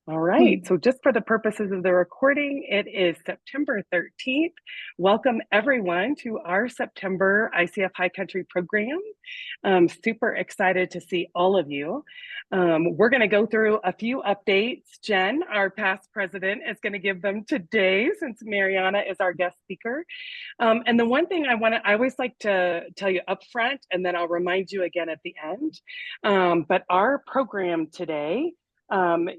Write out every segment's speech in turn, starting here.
All right, so just for the purposes of the recording, it is September 13th. Welcome everyone to our September ICF High Country program. I'm super excited to see all of you. We're going to go through a few updates. Jen, our past president, is going to give them today since Mariana is our guest speaker. And the one thing I always like to tell you up front, and then I'll remind you again at the end. But our program today,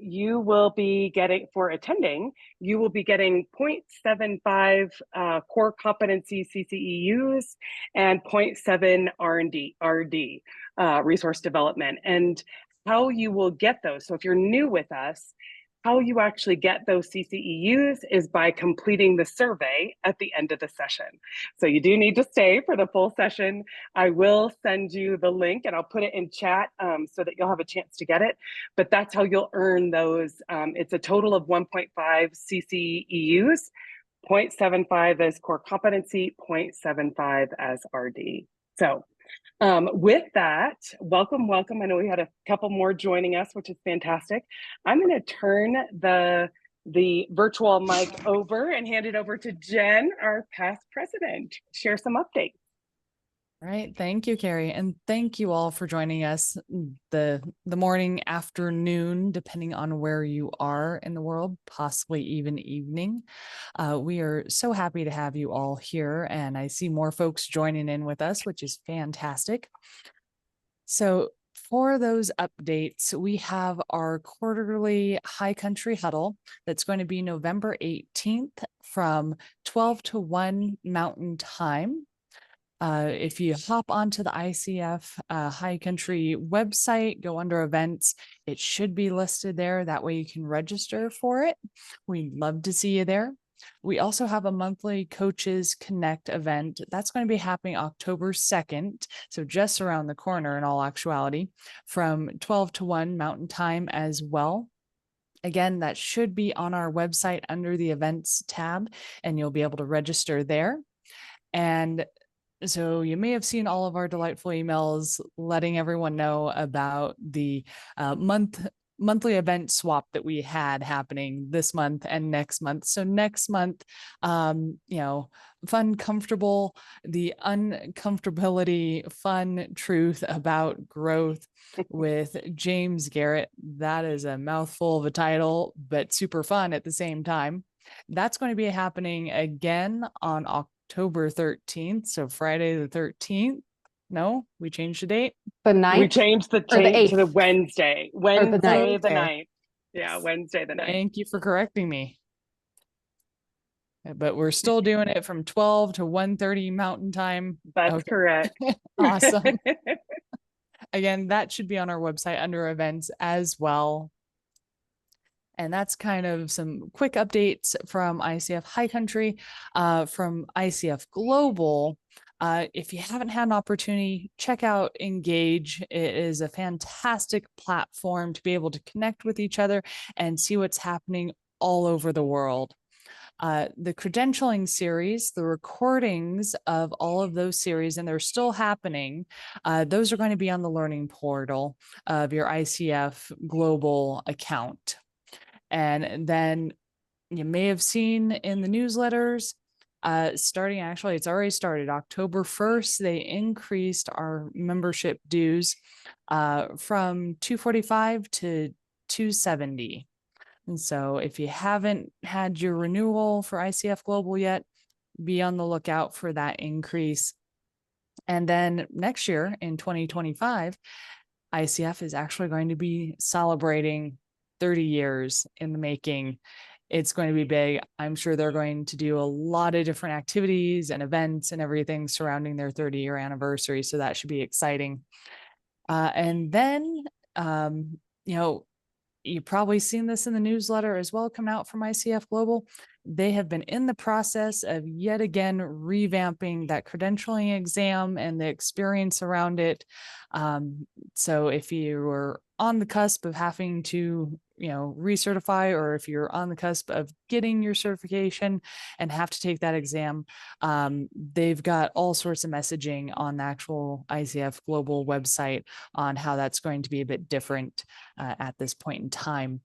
you will be getting, for attending, you will be getting 0.75 core competency CCEUs and zero point 0.7 R&D, RD, resource development, and how you will get those. So if you're new with us, how you actually get those CCEUs is by completing the survey at the end of the session. So you do need to stay for the full session. I will send you the link and I'll put it in chat so that you'll have a chance to get it. But that's how you'll earn those. It's a total of 1.5 CCEUs, 0.75 as core competency, 0.75 as RD. So with that, welcome. I know we had a couple more joining us, which is fantastic. I'm going to turn the virtual mic over and hand it over to Jen, our past president. Share some updates. All right. Thank you, Carrie. And thank you all for joining us the morning, afternoon, depending on where you are in the world, possibly even evening. We are so happy to have you all here. And I see more folks joining in with us, which is fantastic. So for those updates, we have our quarterly High Country Huddle that's going to be November 18th from 12 to 1 Mountain Time. If you hop onto the ICF High Country website, go under events, it should be listed there. That way you can register for it. We'd love to see you there. We also have a monthly Coaches Connect event. That's going to be happening October 2nd, so just around the corner in all actuality, from 12 to 1 Mountain Time as well. Again, that should be on our website under the events tab, and you'll be able to register there. And so you may have seen all of our delightful emails letting everyone know about the monthly event swap that we had happening this month and next month. So next month, fun, comfortable, the uncomfortability, fun truth about growth with James Garrett. That is a mouthful of a title, but super fun at the same time. That's going to be happening again on October 13th, so Friday the 13th. No, we changed the date. The 9th? We changed the date to the Wednesday. Wednesday the 9th. Yeah, Wednesday the 9th. Thank you for correcting me. But we're still doing it from 12 to 1:30 Mountain Time. That's correct. Awesome. Again, that should be on our website under events as well. And that's kind of some quick updates from ICF High Country. From ICF Global, if you haven't had an opportunity, check out Engage. It is a fantastic platform to be able to connect with each other and see what's happening all over the world. The credentialing series, the recordings of all of those series, and they're still happening, those are going to be on the learning portal of your ICF Global account. And then you may have seen in the newsletters, starting, actually, it's already started October 1st, they increased our membership dues from $245 to $270. And so if you haven't had your renewal for ICF Global yet, be on the lookout for that increase. And then next year in 2025, ICF is actually going to be celebrating 30 years in the making. It's going to be big. I'm sure they're going to do a lot of different activities and events and everything surrounding their 30-year anniversary. So that should be exciting. And then, you've probably seen this in the newsletter as well, coming out from ICF Global. They have been in the process of yet again revamping that credentialing exam and the experience around it. So if you were on the cusp of having to, recertify, or if you're on the cusp of getting your certification and have to take that exam, they've got all sorts of messaging on the actual ICF Global website on how that's going to be a bit different at this point in time.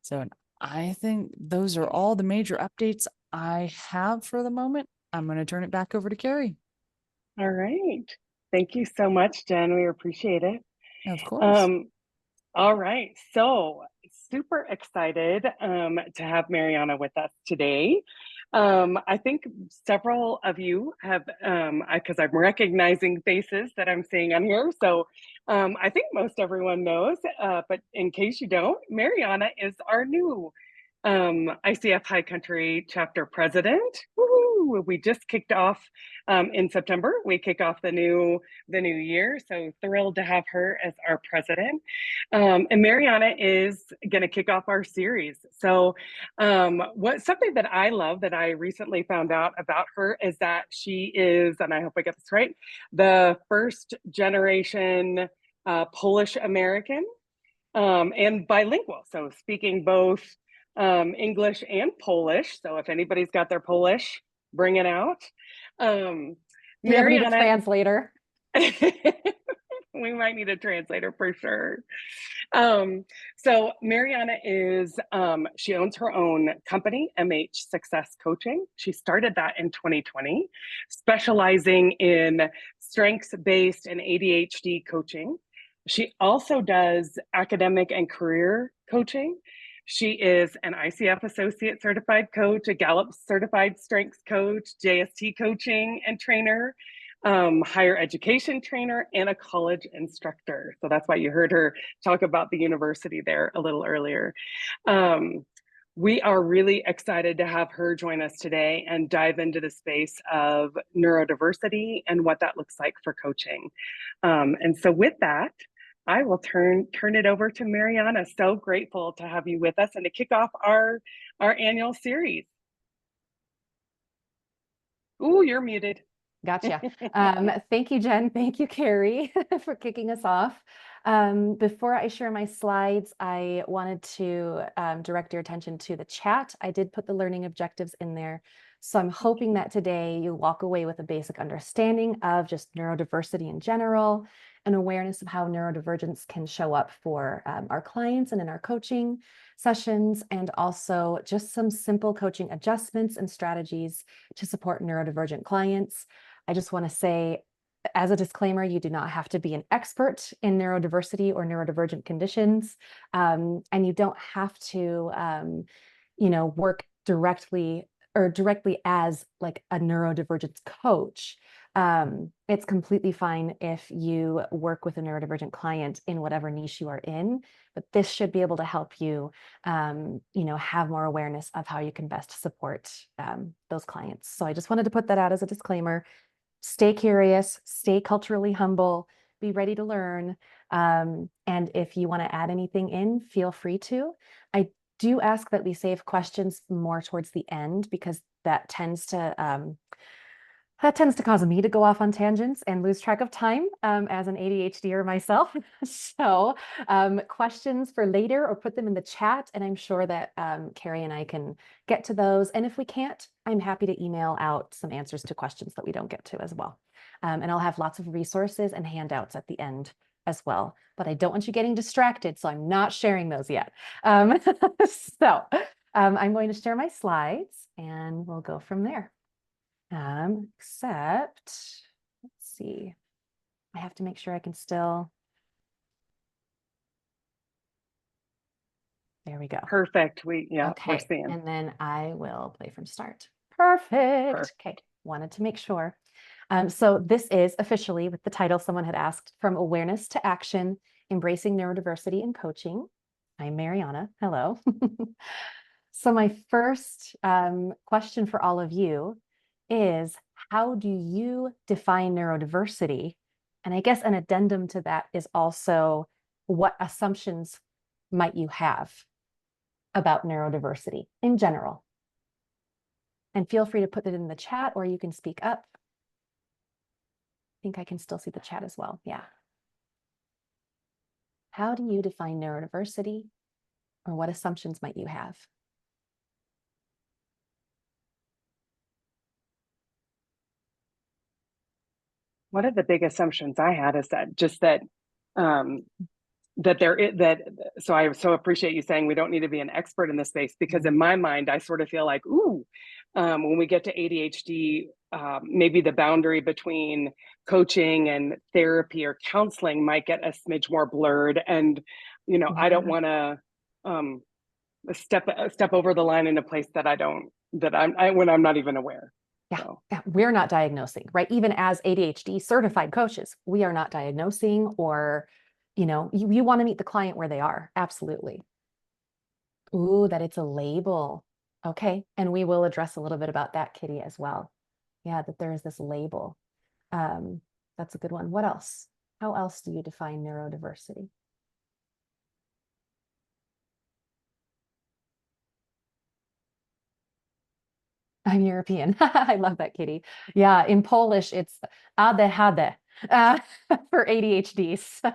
So I think those are all the major updates I have for the moment. I'm going to turn it back over to Carrie. All right. Thank you so much, Jen. We appreciate it. Of course. Um, all right. So super excited to have Mariana with us today. I think several of you have, because I'm recognizing faces that I'm seeing on here. So I think most everyone knows, but in case you don't, Mariana is our new ICF High Country chapter president. Woo-hoo! We just kicked off in September. We kick off the new year, so thrilled to have her as our president. And Mariana is going to kick off our series. So, what something that I love that I recently found out about her is that she is, and I hope I get this right, the first generation Polish American and bilingual. So speaking both English and Polish. So if anybody's got their Polish, bring it out. Do you ever need a Mariana, translator? we might need a translator for sure. So Mariana is, she owns her own company, MH Success Coaching. She started that in 2020, specializing in strengths-based and ADHD coaching. She also does academic and career coaching. She is an ICF Associate Certified Coach, a Gallup Certified Strengths Coach, JST coaching and trainer, higher education trainer, and a college instructor. So that's why you heard her talk about the university there a little earlier. We are really excited to have her join us today and dive into the space of neurodiversity and what that looks like for coaching. And so with that, I will turn it over to Mariana. So grateful to have you with us and to kick off our annual series. Ooh, you're muted. Gotcha. Thank you, Jen. Thank you, Carrie, for kicking us off. Before I share my slides, I wanted to direct your attention to the chat. I did put the learning objectives in there. So I'm hoping that today you walk away with a basic understanding of just neurodiversity in general, an awareness of how neurodivergence can show up for our clients and in our coaching sessions, and also just some simple coaching adjustments and strategies to support neurodivergent clients. I just want to say, as a disclaimer, you do not have to be an expert in neurodiversity or neurodivergent conditions, and you don't have to, work directly as like a neurodivergence coach. It's completely fine if you work with a neurodivergent client in whatever niche you are in, but this should be able to help you, have more awareness of how you can best support those clients. So I just wanted to put that out as a disclaimer. Stay curious, stay culturally humble, be ready to learn. And if you want to add anything in, feel free to. I do ask that we save questions more towards the end, because that tends to cause me to go off on tangents and lose track of time as an ADHDer myself. So questions for later, or put them in the chat, and I'm sure that Carrie and I can get to those. And if we can't, I'm happy to email out some answers to questions that we don't get to as well. And I'll have lots of resources and handouts at the end as well, but I don't want you getting distracted, so I'm not sharing those yet. I'm going to share my slides and we'll go from there. Except, let's see, I have to make sure I can still. There we go. Perfect. We're Okay, seeing. and then I will play from start. Perfect. Okay, wanted to make sure. So this is officially, with the title someone had asked, From Awareness to Action, Embracing Neurodiversity in Coaching. I'm Mariana. Hello. So my first question for all of you is, how do you define neurodiversity? And I guess an addendum to that is also, what assumptions might you have about neurodiversity in general? And feel free to put it in the chat, or you can speak up. I think I can still see the chat as well. Yeah. How do you define neurodiversity, or what assumptions might you have? One of the big assumptions I had is that that there is that. So I so appreciate you saying we don't need to be an expert in this space, because in my mind, I sort of feel like, ooh, when we get to ADHD, maybe the boundary between coaching and therapy or counseling might get a smidge more blurred. And, you know, I don't want to step over the line in a place that when I'm not even aware. Yeah, So. yeah, we're not diagnosing, right? Even as ADHD certified coaches, we are not diagnosing, or, you know, you want to meet the client where they are. Absolutely. Ooh, that it's a label. Okay. And we will address a little bit about that, Kitty, as well. Yeah, that there is this label. That's a good one. What else? How else do you define neurodiversity? I'm European. I love that, Kitty. Yeah, in Polish, it's ADHD for ADHD. So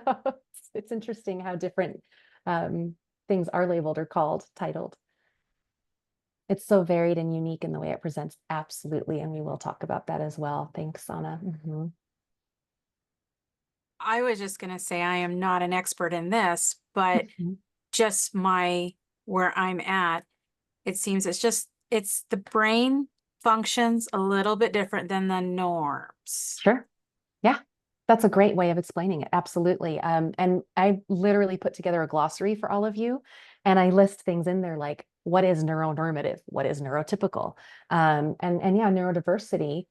it's interesting how different things are labeled or called, titled. It's so varied and unique in the way it presents. Absolutely. And we will talk about that as well. Thanks, Anna. I was just going to say I am not an expert in this, but just where I'm at, it seems it's the brain functions a little bit different than the norms. Sure. Yeah. That's a great way of explaining it. Absolutely. And I literally put together a glossary for all of you, and I list things in there like, what is neuronormative? What is neurotypical? And yeah, neurodiversity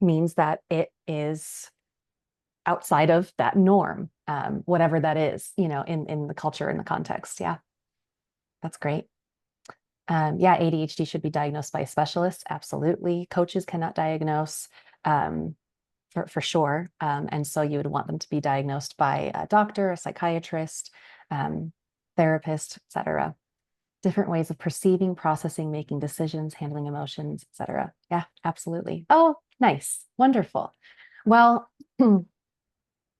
means that it is outside of that norm, whatever that is, you know, in the culture, in the context. Yeah, that's great. Yeah, ADHD should be diagnosed by a specialist. Absolutely. Coaches cannot diagnose, for sure. And so you would want them to be diagnosed by a doctor, a psychiatrist, therapist, etc. Different ways of perceiving, processing, making decisions, handling emotions, etc. Yeah, absolutely. Oh, nice. Wonderful. Well,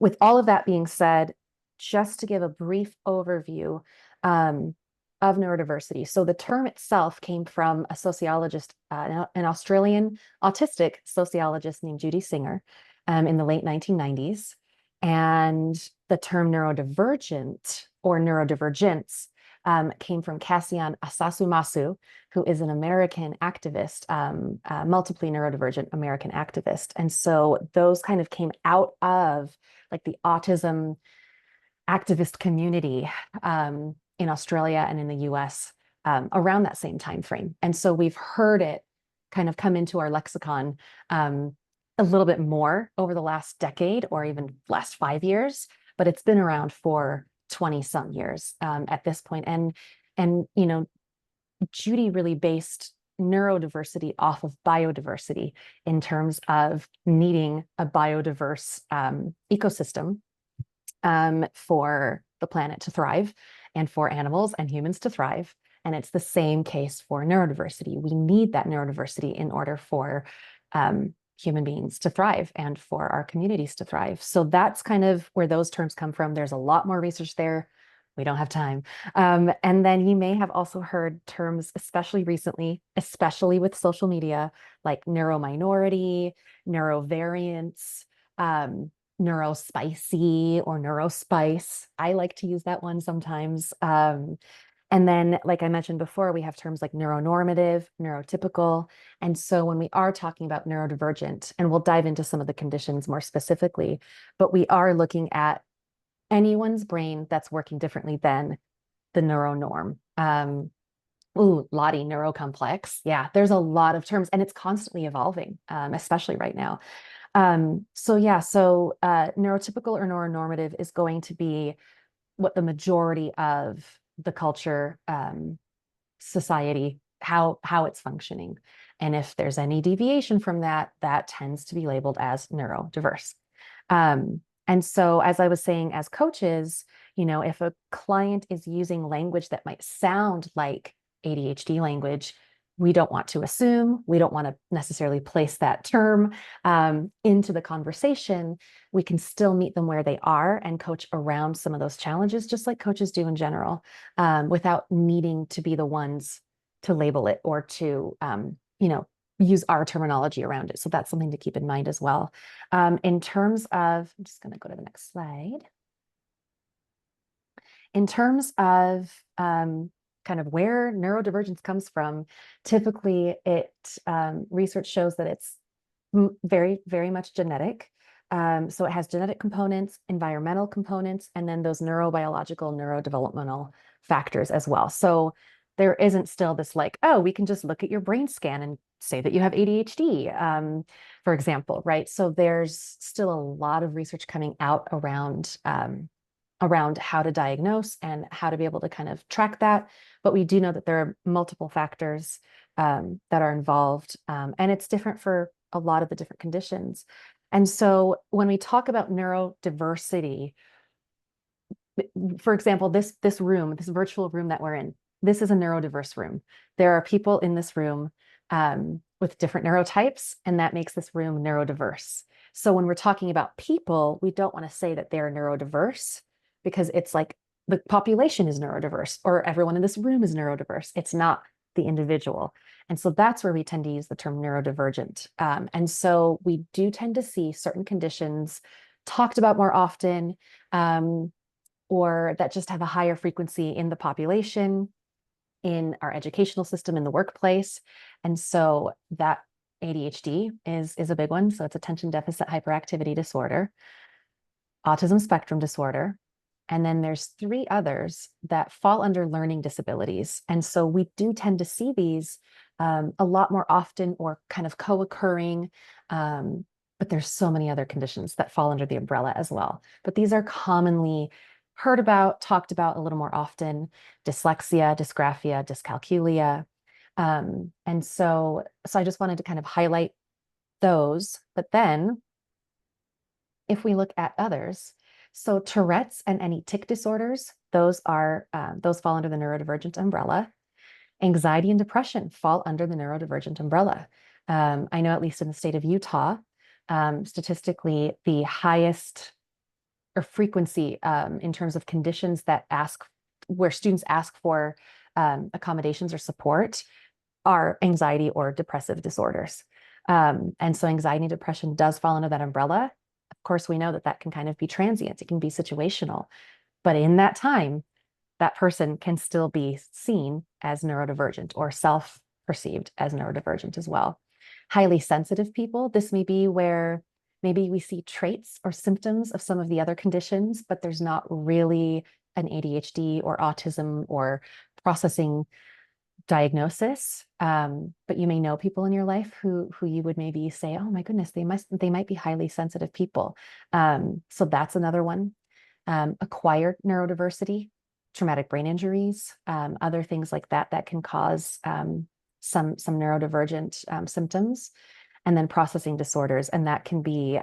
with all of that being said, just to give a brief overview of neurodiversity. So the term itself came from a sociologist, an Australian autistic sociologist named Judy Singer, in the late 1990s. And the term neurodivergent or neurodivergence came from Cassian Asasumasu, who is an American activist, multiply neurodivergent American activist. And so those kind of came out of like the autism activist community in Australia and in the US around that same time frame. And so we've heard it kind of come into our lexicon a little bit more over the last decade or even last 5 years, but it's been around for 20 some years at this point. And you know, Judy really based neurodiversity off of biodiversity in terms of needing a biodiverse ecosystem for the planet to thrive and for animals and humans to thrive. And it's the same case for neurodiversity. We need that neurodiversity in order for human beings to thrive and for our communities to thrive. So that's kind of where those terms come from. There's a lot more research there. We don't have time. And then you may have also heard terms, especially recently, especially with social media, like neurominority, neurovariance, neurospicy or neurospice. I like to use that one sometimes. And then, like I mentioned before, we have terms like neuronormative, neurotypical. And so when we are talking about neurodivergent, and we'll dive into some of the conditions more specifically, but we are looking at anyone's brain that's working differently than the neuronorm. Lottie, neurocomplex. Yeah, there's a lot of terms, and it's constantly evolving, especially right now. So neurotypical or neuronormative is going to be what the majority of the culture, society, how it's functioning. And if there's any deviation from that, that tends to be labeled as neurodiverse. And so, as I was saying, as coaches, you know, if a client is using language that might sound like ADHD language, we don't want to assume, we don't want to necessarily place that term into the conversation. We can still meet them where they are and coach around some of those challenges, just like coaches do in general, without needing to be the ones to label it or to, use our terminology around it. So that's something to keep in mind as well. In terms of, I'm just going to go to the next slide. In terms of kind of where neurodivergence comes from, typically research shows that it's very, very much genetic. So it has genetic components, environmental components, and then those neurobiological, neurodevelopmental factors as well. So there isn't still this like, oh, we can just look at your brain scan and say that you have ADHD, for example, right? So there's still a lot of research coming out around how to diagnose and how to be able to kind of track that. But we do know that there are multiple factors that are involved, and it's different for a lot of the different conditions. And so when we talk about neurodiversity, for example, this room, this virtual room that we're in, this is a neurodiverse room. There are people in this room with different neurotypes, and that makes this room neurodiverse. So when we're talking about people, we don't want to say that they're neurodiverse, because it's like the population is neurodiverse or everyone in this room is neurodiverse. It's not the individual. And so that's where we tend to use the term neurodivergent. And so we do tend to see certain conditions talked about more often, or that just have a higher frequency in the population, in our educational system, in the workplace. And so that ADHD is a big one. So it's attention deficit hyperactivity disorder, autism spectrum disorder, and then there's 3 others that fall under learning disabilities. And so we do tend to see these a lot more often, or kind of co-occurring, but there's so many other conditions that fall under the umbrella as well. But these are commonly heard about, talked about a little more often: dyslexia, dysgraphia, dyscalculia. And so I just wanted to kind of highlight those. But then if we look at others, so Tourette's and any tic disorders, those fall under the neurodivergent umbrella. Anxiety and depression fall under the neurodivergent umbrella. I know, at least in the state of Utah, statistically, the highest or frequency in terms of conditions where students ask for accommodations or support are anxiety or depressive disorders. And so anxiety and depression does fall under that umbrella. Of course, we know that that can kind of be transient. It can be situational, but in that time, that person can still be seen as neurodivergent or self-perceived as neurodivergent as well. Highly sensitive people, this may be where maybe we see traits or symptoms of some of the other conditions, but there's not really an ADHD or autism or processing diagnosis. But you may know people in your life who you would maybe say, oh my goodness, they might be highly sensitive people. So that's another one. Acquired neurodiversity, traumatic brain injuries, other things like that can cause some neurodivergent symptoms. And then processing disorders, and that can be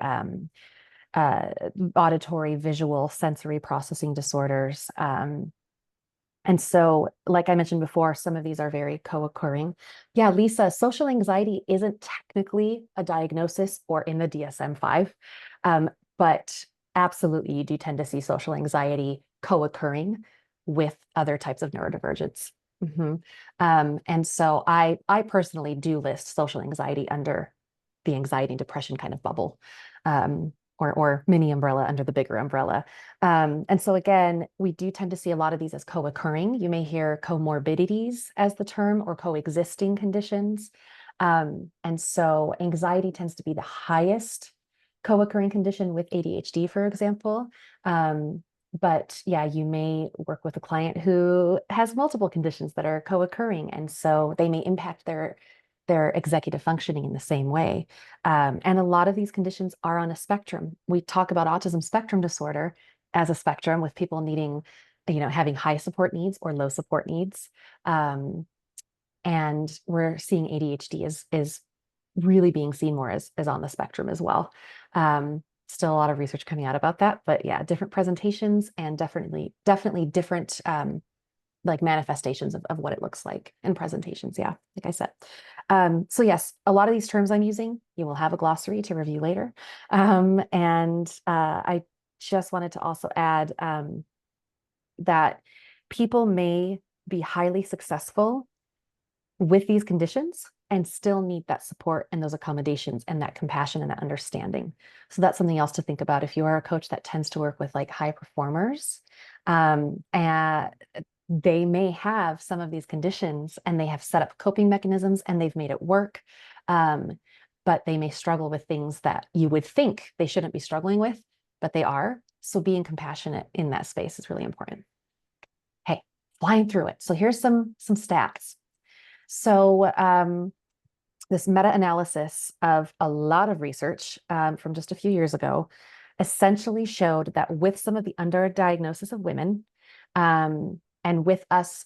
auditory, visual, sensory processing disorders. And so, like I mentioned before, some of these are very co-occurring. Yeah, Lisa, social anxiety isn't technically a diagnosis or in the DSM-5, but absolutely you do tend to see social anxiety co-occurring with other types of neurodivergence. And so I personally do list social anxiety under the anxiety and depression kind of bubble, or mini umbrella under the bigger umbrella. And so again, we do tend to see a lot of these as co-occurring. You may hear comorbidities as the term, or coexisting conditions. And so anxiety tends to be the highest co-occurring condition with ADHD, for example. But yeah, you may work with a client who has multiple conditions that are co-occurring, and so they may impact their executive functioning in the same way. And a lot of these conditions are on a spectrum. We talk about autism spectrum disorder as a spectrum, with people needing, having high support needs or low support needs. And we're seeing ADHD is really being seen more as on the spectrum as well. Still a lot of research coming out about that, but yeah, different presentations and definitely different like manifestations of what it looks like in presentations. Yeah, like I said. So yes, a lot of these terms I'm using, you will have a glossary to review later. And I just wanted to also add that people may be highly successful with these conditions and still need that support and those accommodations and that compassion and that understanding. So that's something else to think about. If you are a coach that tends to work with like high performers, and they may have some of these conditions and they have set up coping mechanisms and they've made it work. But they may struggle with things that you would think they shouldn't be struggling with, but they are. So being compassionate in that space is really important. Hey, flying through it. So here's some stats. So this meta-analysis of a lot of research from just a few years ago essentially showed that with some of the underdiagnosis of women, and with us,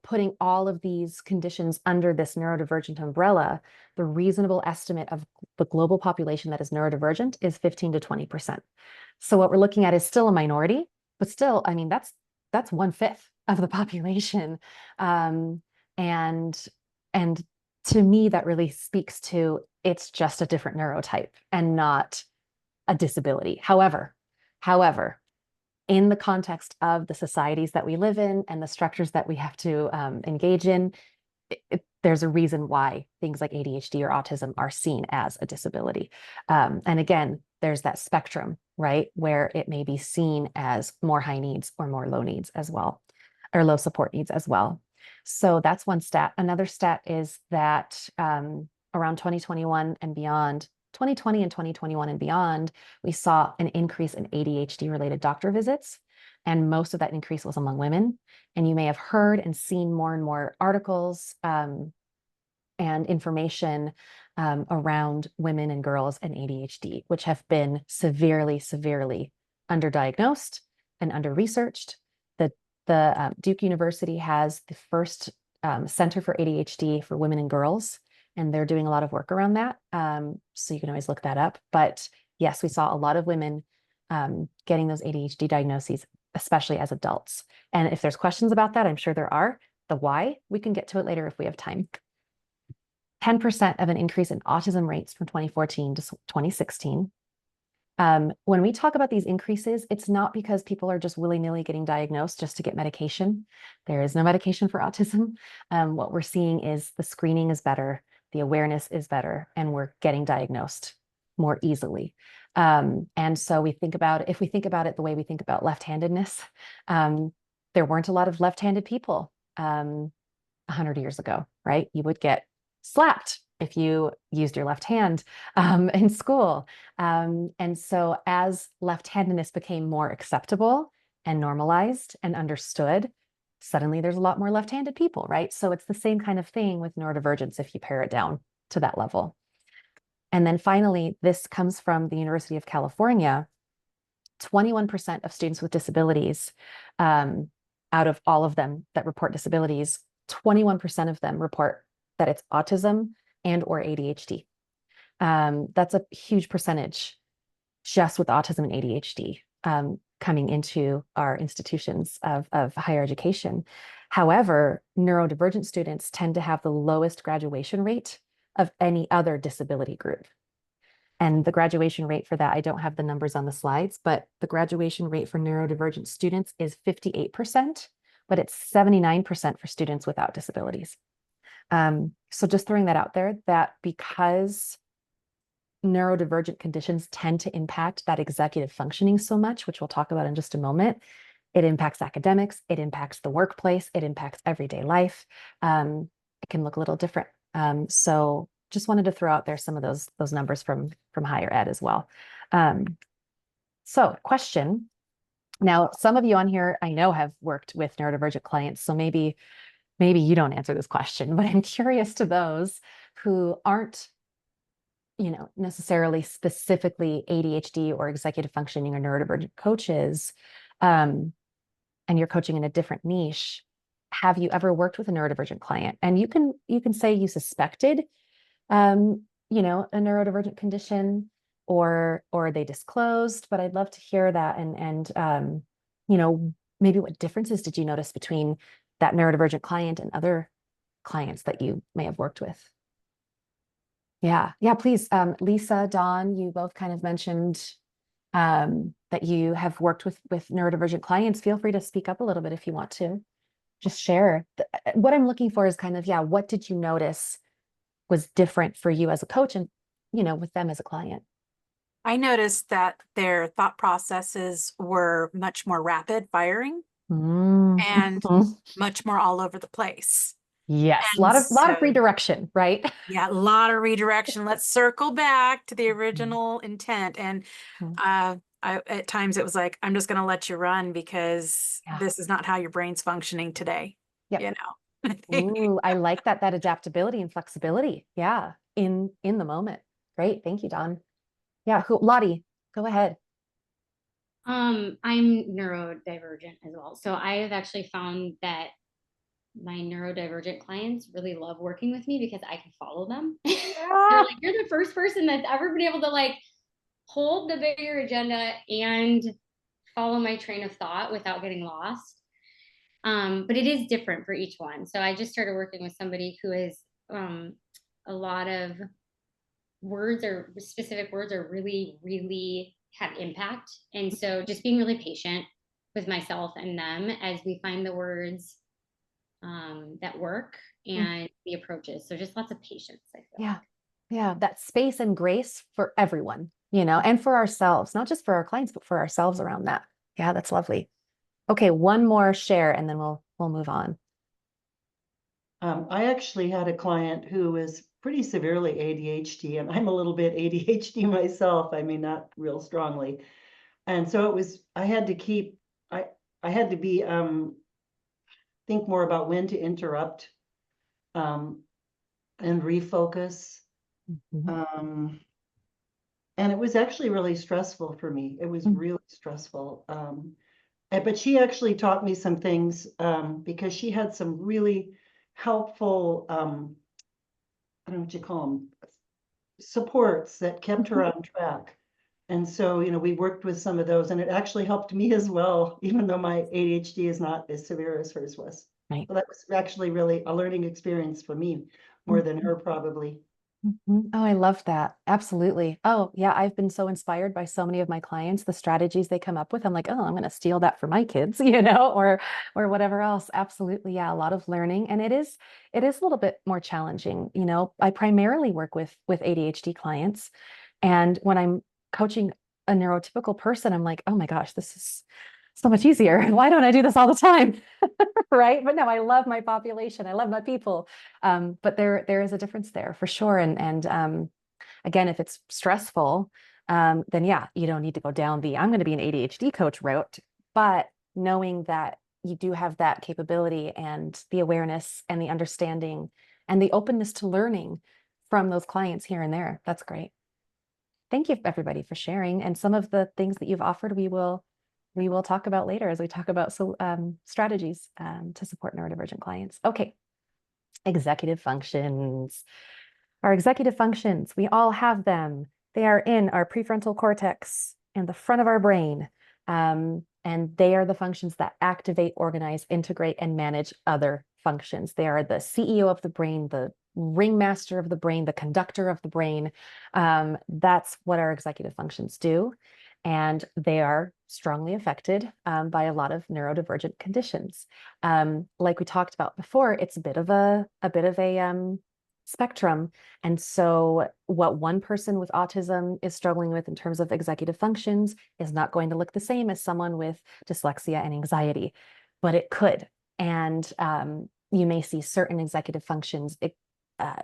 putting all of these conditions under this neurodivergent umbrella, the reasonable estimate of the global population that is neurodivergent is 15 to 20%. So what we're looking at is still a minority, but still, I mean, that's 1/5 of the population. And to me, that really speaks to it's just a different neurotype and not a disability. However, in the context of the societies that we live in and the structures that we have to engage in, there's a reason why things like ADHD or autism are seen as a disability. And again, there's that spectrum, right, where it may be seen as more high needs or more low needs as well, or low support needs as well. So that's one stat. Another stat is that around 2021 and beyond, 2020 and 2021 and beyond, we saw an increase in ADHD related doctor visits. And most of that increase was among women. And you may have heard and seen more and more articles and information around women and girls and ADHD, which have been severely, severely underdiagnosed and under-researched. The Duke University has the first Center for ADHD for women and girls, and they're doing a lot of work around that. So you can always look that up. But yes, we saw a lot of women getting those ADHD diagnoses, especially as adults. And if there's questions about that, I'm sure there are. The why, we can get to it later if we have time. 10% of an increase in autism rates from 2014 to 2016. When we talk about these increases, it's not because people are just willy-nilly getting diagnosed just to get medication. There is no medication for autism. What we're seeing is the screening is better, the awareness is better, and we're getting diagnosed more easily. And so if we think about it the way we think about left-handedness, there weren't a lot of left-handed people 100 years ago, right? You would get slapped if you used your left hand in school. And so as left-handedness became more acceptable and normalized and understood, suddenly there's a lot more left-handed people, right? So it's the same kind of thing with neurodivergence if you pare it down to that level. And then finally, this comes from the University of California. 21% of students with disabilities, out of all of them that report disabilities, 21% of them report that it's autism and or ADHD. That's a huge percentage just with autism and ADHD coming into our institutions of higher education. However, neurodivergent students tend to have the lowest graduation rate of any other disability group. And the graduation rate for that, I don't have the numbers on the slides, but the graduation rate for neurodivergent students is 58%, but it's 79% for students without disabilities. So just throwing that out there, that because neurodivergent conditions tend to impact that executive functioning so much, which we'll talk about in just a moment, it impacts academics, it impacts the workplace, it impacts everyday life. It can look a little different. So just wanted to throw out there some of those numbers from higher ed as well. So question. Now, some of you on here I know have worked with neurodivergent clients, so maybe you don't answer this question, but I'm curious to those who aren't, necessarily specifically ADHD or executive functioning or neurodivergent coaches, and you're coaching in a different niche. Have you ever worked with a neurodivergent client? And you can say you suspected, a neurodivergent condition, or they disclosed, but I'd love to hear that. And maybe what differences did you notice between that neurodivergent client and other clients that you may have worked with? Yeah, please. Lisa, Dawn, you both kind of mentioned that you have worked with neurodivergent clients. Feel free to speak up a little bit if you want to. Just share. What I'm looking for is kind of, what did you notice was different for you as a coach and, you know, with them as a client? I noticed that their thought processes were much more rapid firing and Mhm. much more all over the place. Yes, a And lot of so, redirection, right? yeah, a lot of redirection. Let's circle back to the Mhm. original intent. And Mhm. at times it was like, I'm just going to let you run because Yeah. this is not how your brain's functioning today. Yep. You know? Ooh, I like that adaptability and flexibility. Yeah, in the moment. Great. Thank you, Don. Yeah, Lottie, go ahead. I'm neurodivergent as well. So I have actually found that my neurodivergent clients really love working with me because I can follow them. They're Yeah. like, you're the first person that's ever been able to like hold the bigger agenda and follow my train of thought without getting lost. But it is different for each one. So I just started working with somebody who is a lot of words or specific words are really, really have impact. And so just being really patient with myself and them as we find the words that work and the approaches. So just lots of patience, I feel. Yeah. Yeah. That space and grace for everyone, you know, and for ourselves, not just for our clients, but for ourselves around that. Yeah, that's lovely. Okay, one more share and then we'll move on. I actually had a client who was pretty severely ADHD, and I'm a little bit ADHD myself. I mean, not real strongly. And so it was, I had to keep, I had to be, think more about when to interrupt, and refocus. Mhm. And it was actually really stressful for me. It was Mm. really stressful. But she actually taught me some things, because she had some really helpful, I don't know what you call them, supports that kept her on track. And so, you know, we worked with some of those, and it actually helped me as well, even though my ADHD is not as severe as hers was. Right. So that was actually really a learning experience for me, more than her probably. Mhm. Oh, I love that. Absolutely. Oh, yeah. I've been so inspired by so many of my clients, the strategies they come up with. I'm like, oh, I'm going to steal that for my kids, you know, or whatever else. Absolutely. Yeah. A lot of learning. And it is a little bit more challenging. You know, I primarily work with ADHD clients. And when I'm coaching a neurotypical person, I'm like, oh my gosh, this is so much easier. Why don't I do this all the time? Right. But no, I love my population. I love my people. But there is a difference there for sure. And again, if it's stressful, then yeah, you don't need to go down the I'm going to be an ADHD coach route. But knowing that you do have that capability and the awareness and the understanding and the openness to learning from those clients here and there, that's great. Thank you everybody for sharing. And some of the things that you've offered, we will talk about later as we talk about strategies to support neurodivergent clients. Okay, executive functions. Our executive functions, we all have them. They are in our prefrontal cortex and the front of our brain. And they are the functions that activate, organize, integrate, and manage other functions. They are the CEO of the brain, the ringmaster of the brain, the conductor of the brain. That's what our executive functions do. And they are strongly affected by a lot of neurodivergent conditions. Like we talked about before, it's a bit of a spectrum. And so what one person with autism is struggling with in terms of executive functions is not going to look the same as someone with dyslexia and anxiety, but it could. And you may see certain executive functions,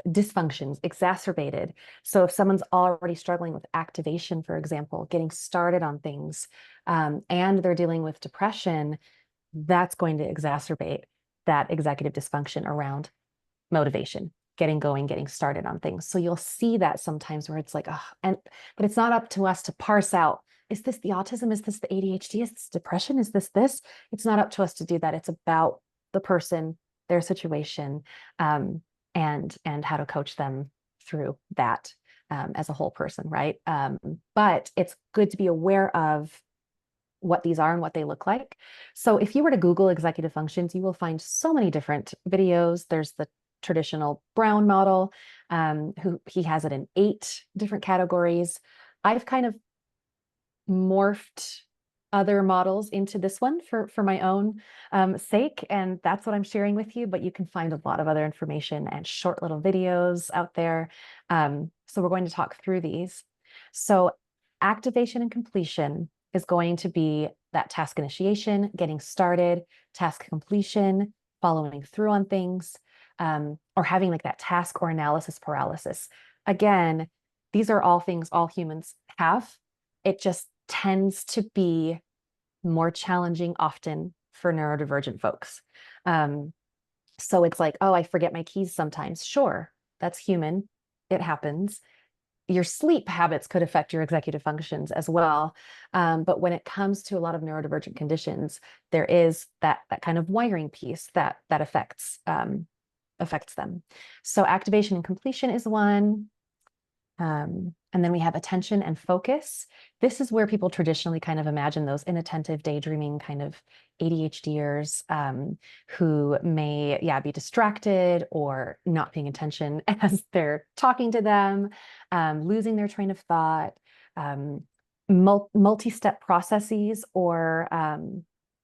dysfunctions exacerbated. So if someone's already struggling with activation, for example, getting started on things, and they're dealing with depression, that's going to exacerbate that executive dysfunction around motivation, getting going, getting started on things. So you'll see that sometimes where it's like, oh, but it's not up to us to parse out, is this the autism? Is this the ADHD? Is this depression? Is this this? It's not up to us to do that. It's about the person, their situation, and how to coach them through that as a whole person, right? But it's good to be aware of what these are and what they look like. So if you were to Google executive functions, you will find so many different videos. There's the traditional Brown model, who he has it in 8 different categories. I've kind of morphed other models into this one for my own sake, and that's what I'm sharing with you, but you can find a lot of other information and short little videos out there. So we're going to talk through these. So activation and completion is going to be that task initiation, getting started, task completion, following through on things, or having like that task or analysis paralysis. Again, these are all things all humans have. It just tends to be more challenging often for neurodivergent folks. So it's like, oh, I forget my keys sometimes. Sure, that's human. It happens. Your sleep habits could affect your executive functions as well. But when it comes to a lot of neurodivergent conditions, there is that kind of wiring piece that affects them. So activation and completion is one. And then we have attention and focus. This is where people traditionally kind of imagine those inattentive, daydreaming kind of ADHDers who may, be distracted or not paying attention as they're talking to them, losing their train of thought, multi-step processes or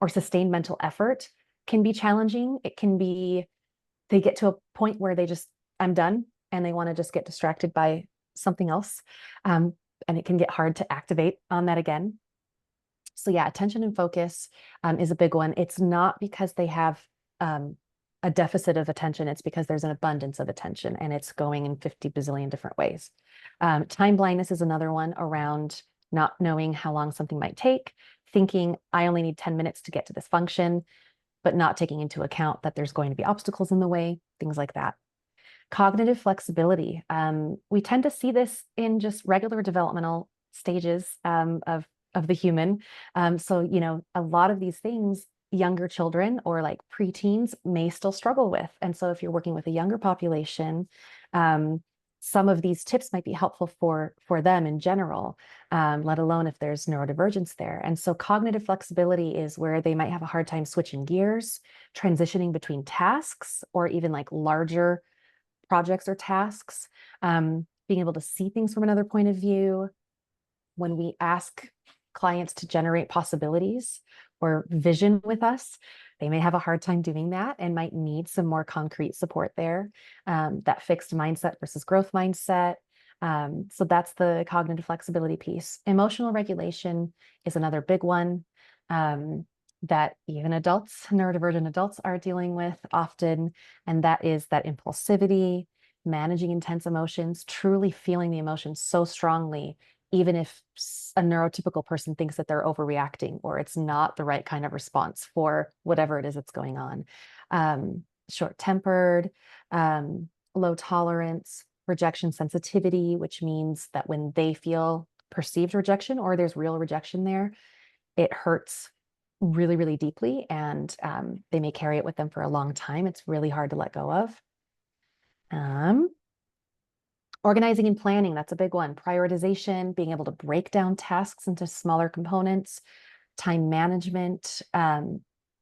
sustained mental effort can be challenging. It can be, they get to a point where I'm done, and they want to just get distracted by something else. And it can get hard to activate on that again. So yeah, attention and focus is a big one. It's not because they have a deficit of attention. It's because there's an abundance of attention, and it's going in 50 bazillion different ways. Time blindness is another one, around not knowing how long something might take, thinking I only need 10 minutes to get to this function, but not taking into account that there's going to be obstacles in the way, things like that. Cognitive flexibility. We tend to see this in just regular developmental stages of the human. So, a lot of these things, younger children or like preteens may still struggle with. And so if you're working with a younger population, some of these tips might be helpful for them in general, let alone if there's neurodivergence there. And so cognitive flexibility is where they might have a hard time switching gears, transitioning between tasks, or even like larger projects or tasks, being able to see things from another point of view. When we ask clients to generate possibilities or vision with us, they may have a hard time doing that and might need some more concrete support there. That fixed mindset versus growth mindset. So that's the cognitive flexibility piece. Emotional regulation is another big one. That even adults, neurodivergent adults, are dealing with often, and that is that impulsivity, managing intense emotions, truly feeling the emotions so strongly, even if a neurotypical person thinks that they're overreacting or it's not the right kind of response for whatever it is that's going on. Short-tempered, low tolerance, rejection sensitivity, which means that when they feel perceived rejection or there's real rejection there, it hurts really, really deeply, and they may carry it with them for a long time. It's really hard to let go of. Organizing and planning, that's a big one. Prioritization, being able to break down tasks into smaller components, time management,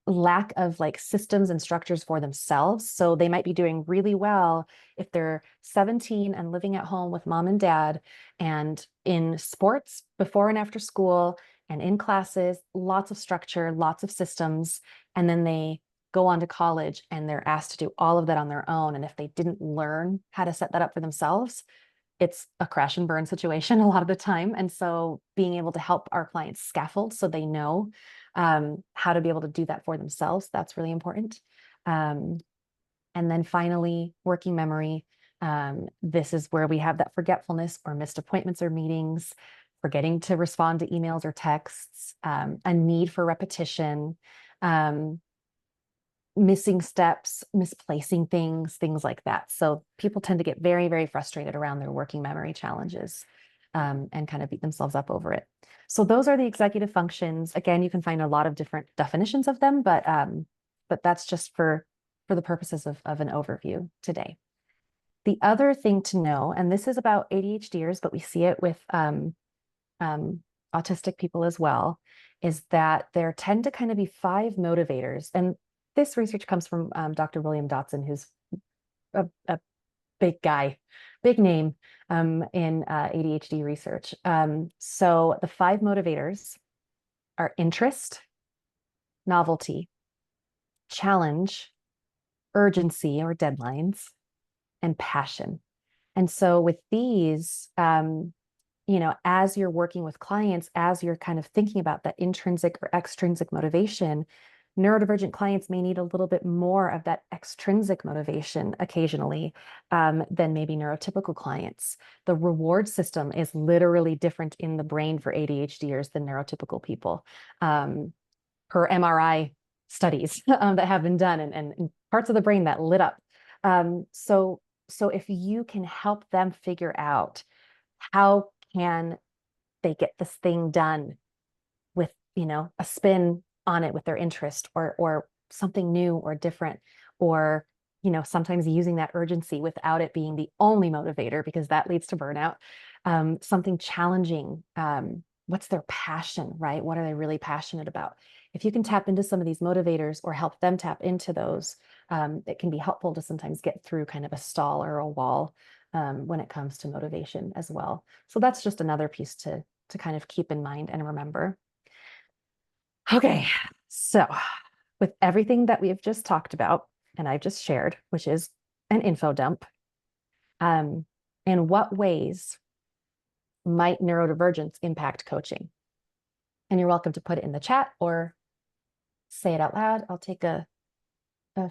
lack of like systems and structures for themselves. So they might be doing really well if they're 17 and living at home with mom and dad, and in sports before and after school, and in classes, lots of structure, lots of systems. And then they go on to college and they're asked to do all of that on their own. And if they didn't learn how to set that up for themselves, it's a crash and burn situation a lot of the time. And so being able to help our clients scaffold so they know how to be able to do that for themselves, that's really important. And then finally, working memory. This is where we have that forgetfulness or missed appointments or meetings, forgetting to respond to emails or texts, a need for repetition, missing steps, misplacing things like that. So people tend to get very, very frustrated around their working memory challenges and kind of beat themselves up over it. So those are the executive functions. Again, you can find a lot of different definitions of them, but that's just for the purposes of an overview today. The other thing to know, and this is about ADHDers, but we see it with autistic people as well, is that there tend to kind of be 5 motivators. And this research comes from Dr. William Dotson, who's a big guy, big name in ADHD research. So the 5 motivators are interest, novelty, challenge, urgency or deadlines, and passion. And so with these, as you're working with clients, as you're kind of thinking about that intrinsic or extrinsic motivation, neurodivergent clients may need a little bit more of that extrinsic motivation occasionally than maybe neurotypical clients. The reward system is literally different in the brain for ADHDers than neurotypical people, per MRI studies that have been done and parts of the brain that lit up. So if you can help them figure out how can they get this thing done with, a spin on it with their interest or something new or different, or, sometimes using that urgency without it being the only motivator, because that leads to burnout. Something challenging. What's their passion, right? What are they really passionate about? If you can tap into some of these motivators or help them tap into those, it can be helpful to sometimes get through kind of a stall or a wall when it comes to motivation as well. So that's just another piece to kind of keep in mind and remember. Okay, so with everything that we've just talked about and I've just shared, which is an info dump, in what ways might neurodivergence impact coaching? And you're welcome to put it in the chat or say it out loud. I'll take a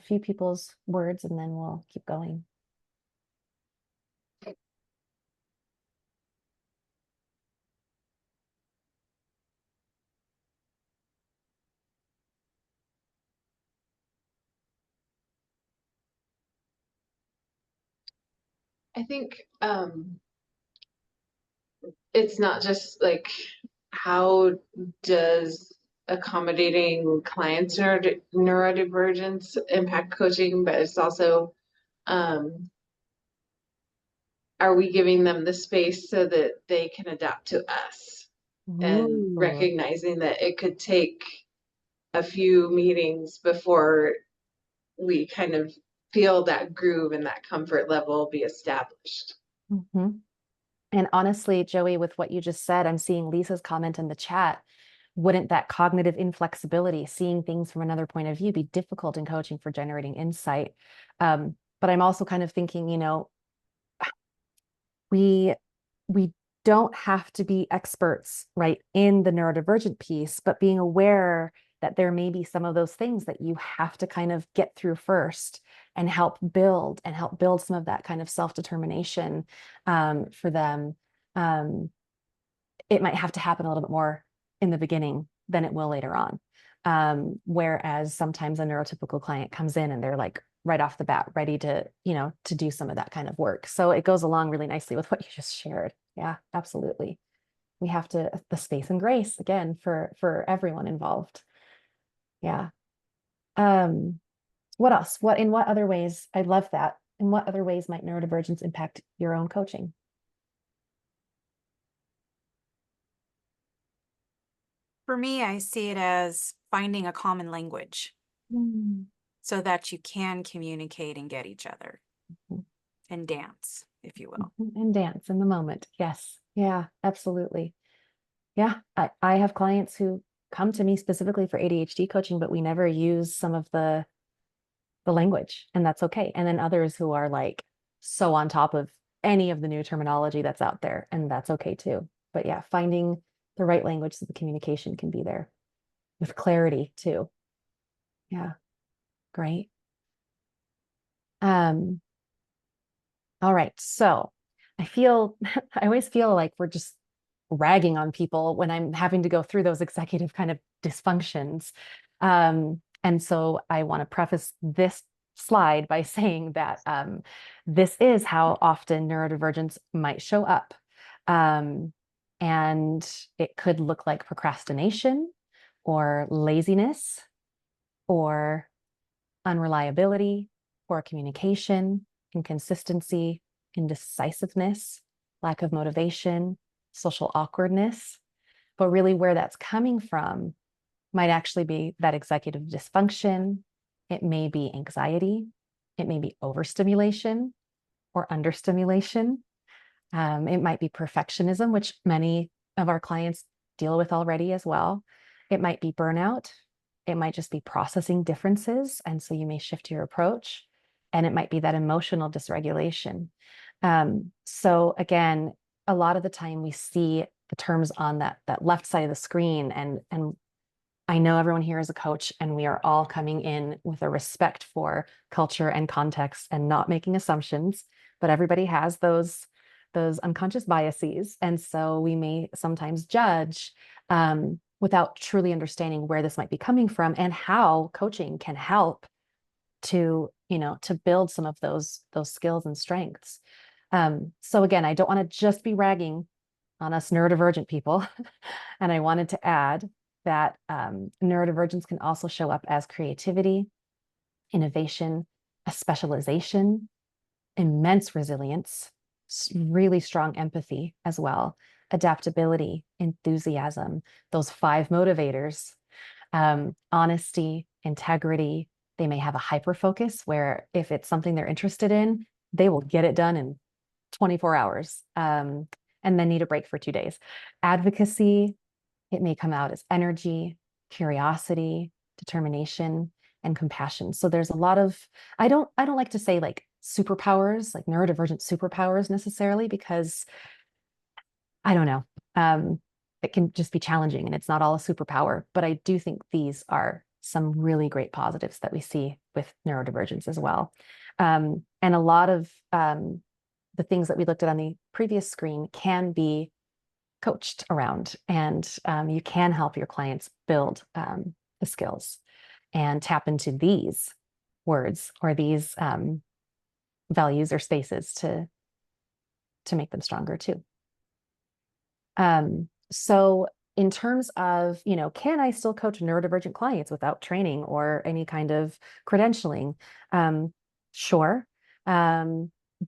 few people's words and then we'll keep going. I think it's not just like how does accommodating clients neurodivergence impact coaching, but it's also are we giving them the space so that they can adapt to us? And recognizing that it could take a few meetings before we kind of feel that groove and that comfort level be established. Mm-hmm. And honestly, Joey, with what you just said, I'm seeing Lisa's comment in the chat. Wouldn't that cognitive inflexibility, seeing things from another point of view, be difficult in coaching for generating insight? But I'm also kind of thinking, we don't have to be experts, right, in the neurodivergent piece, but being aware that there may be some of those things that you have to kind of get through first and help build some of that kind of self-determination for them. It might have to happen a little bit more in the beginning than it will later on. Whereas sometimes a neurotypical client comes in and they're like right off the bat ready to, to do some of that kind of work. So it goes along really nicely with what you just shared. Yeah, absolutely. We have the space and grace again for everyone involved. Yeah. What else? In what other ways? I love that. In what other ways might neurodivergence impact your own coaching? For me, I see it as finding a common language so that you can communicate and get each other and dance, if you will. And dance in the moment. Yes. Yeah, absolutely. Yeah. I have clients who come to me specifically for ADHD coaching, but we never use some of the language, and that's okay. And then others who are like so on top of any of the new terminology that's out there, and that's okay too. But yeah, finding the right language so the communication can be there with clarity too. Yeah, great. All right, so I always feel like we're just ragging on people when I'm having to go through those executive kind of dysfunctions. And so I want to preface this slide by saying that this is how often neurodivergence might show up. And it could look like procrastination or laziness or unreliability, poor communication, inconsistency, indecisiveness, lack of motivation, social awkwardness. But really where that's coming from might actually be that executive dysfunction. It may be anxiety. It may be overstimulation or understimulation. It might be perfectionism, which many of our clients deal with already as well. It might be burnout. It might just be processing differences. And so you may shift your approach. And it might be that emotional dysregulation. So again, a lot of the time we see the terms on that left side of the screen. And I know everyone here is a coach, and we are all coming in with a respect for culture and context and not making assumptions, but everybody has those unconscious biases. And so we may sometimes judge without truly understanding where this might be coming from and how coaching can help to, to build some of those skills and strengths. So again, I don't want to just be ragging on us neurodivergent people. And I wanted to add that neurodivergence can also show up as creativity, innovation, a specialization, immense resilience, really strong empathy as well, adaptability, enthusiasm, those 5 motivators, honesty, integrity. They may have a hyper focus where if it's something they're interested in, they will get it done in 24 hours and then need a break for 2 days. Advocacy, it may come out as energy, curiosity, determination, and compassion. So there's a lot of, I don't like to say like superpowers, like neurodivergent superpowers necessarily, because I don't know. It can just be challenging and it's not all a superpower, but I do think these are some really great positives that we see with neurodivergence as well. And a lot of the things that we looked at on the previous screen can be coached around, and you can help your clients build the skills and tap into these words or these values or spaces to make them stronger too. So in terms of, can I still coach neurodivergent clients without training or any kind of credentialing? Sure.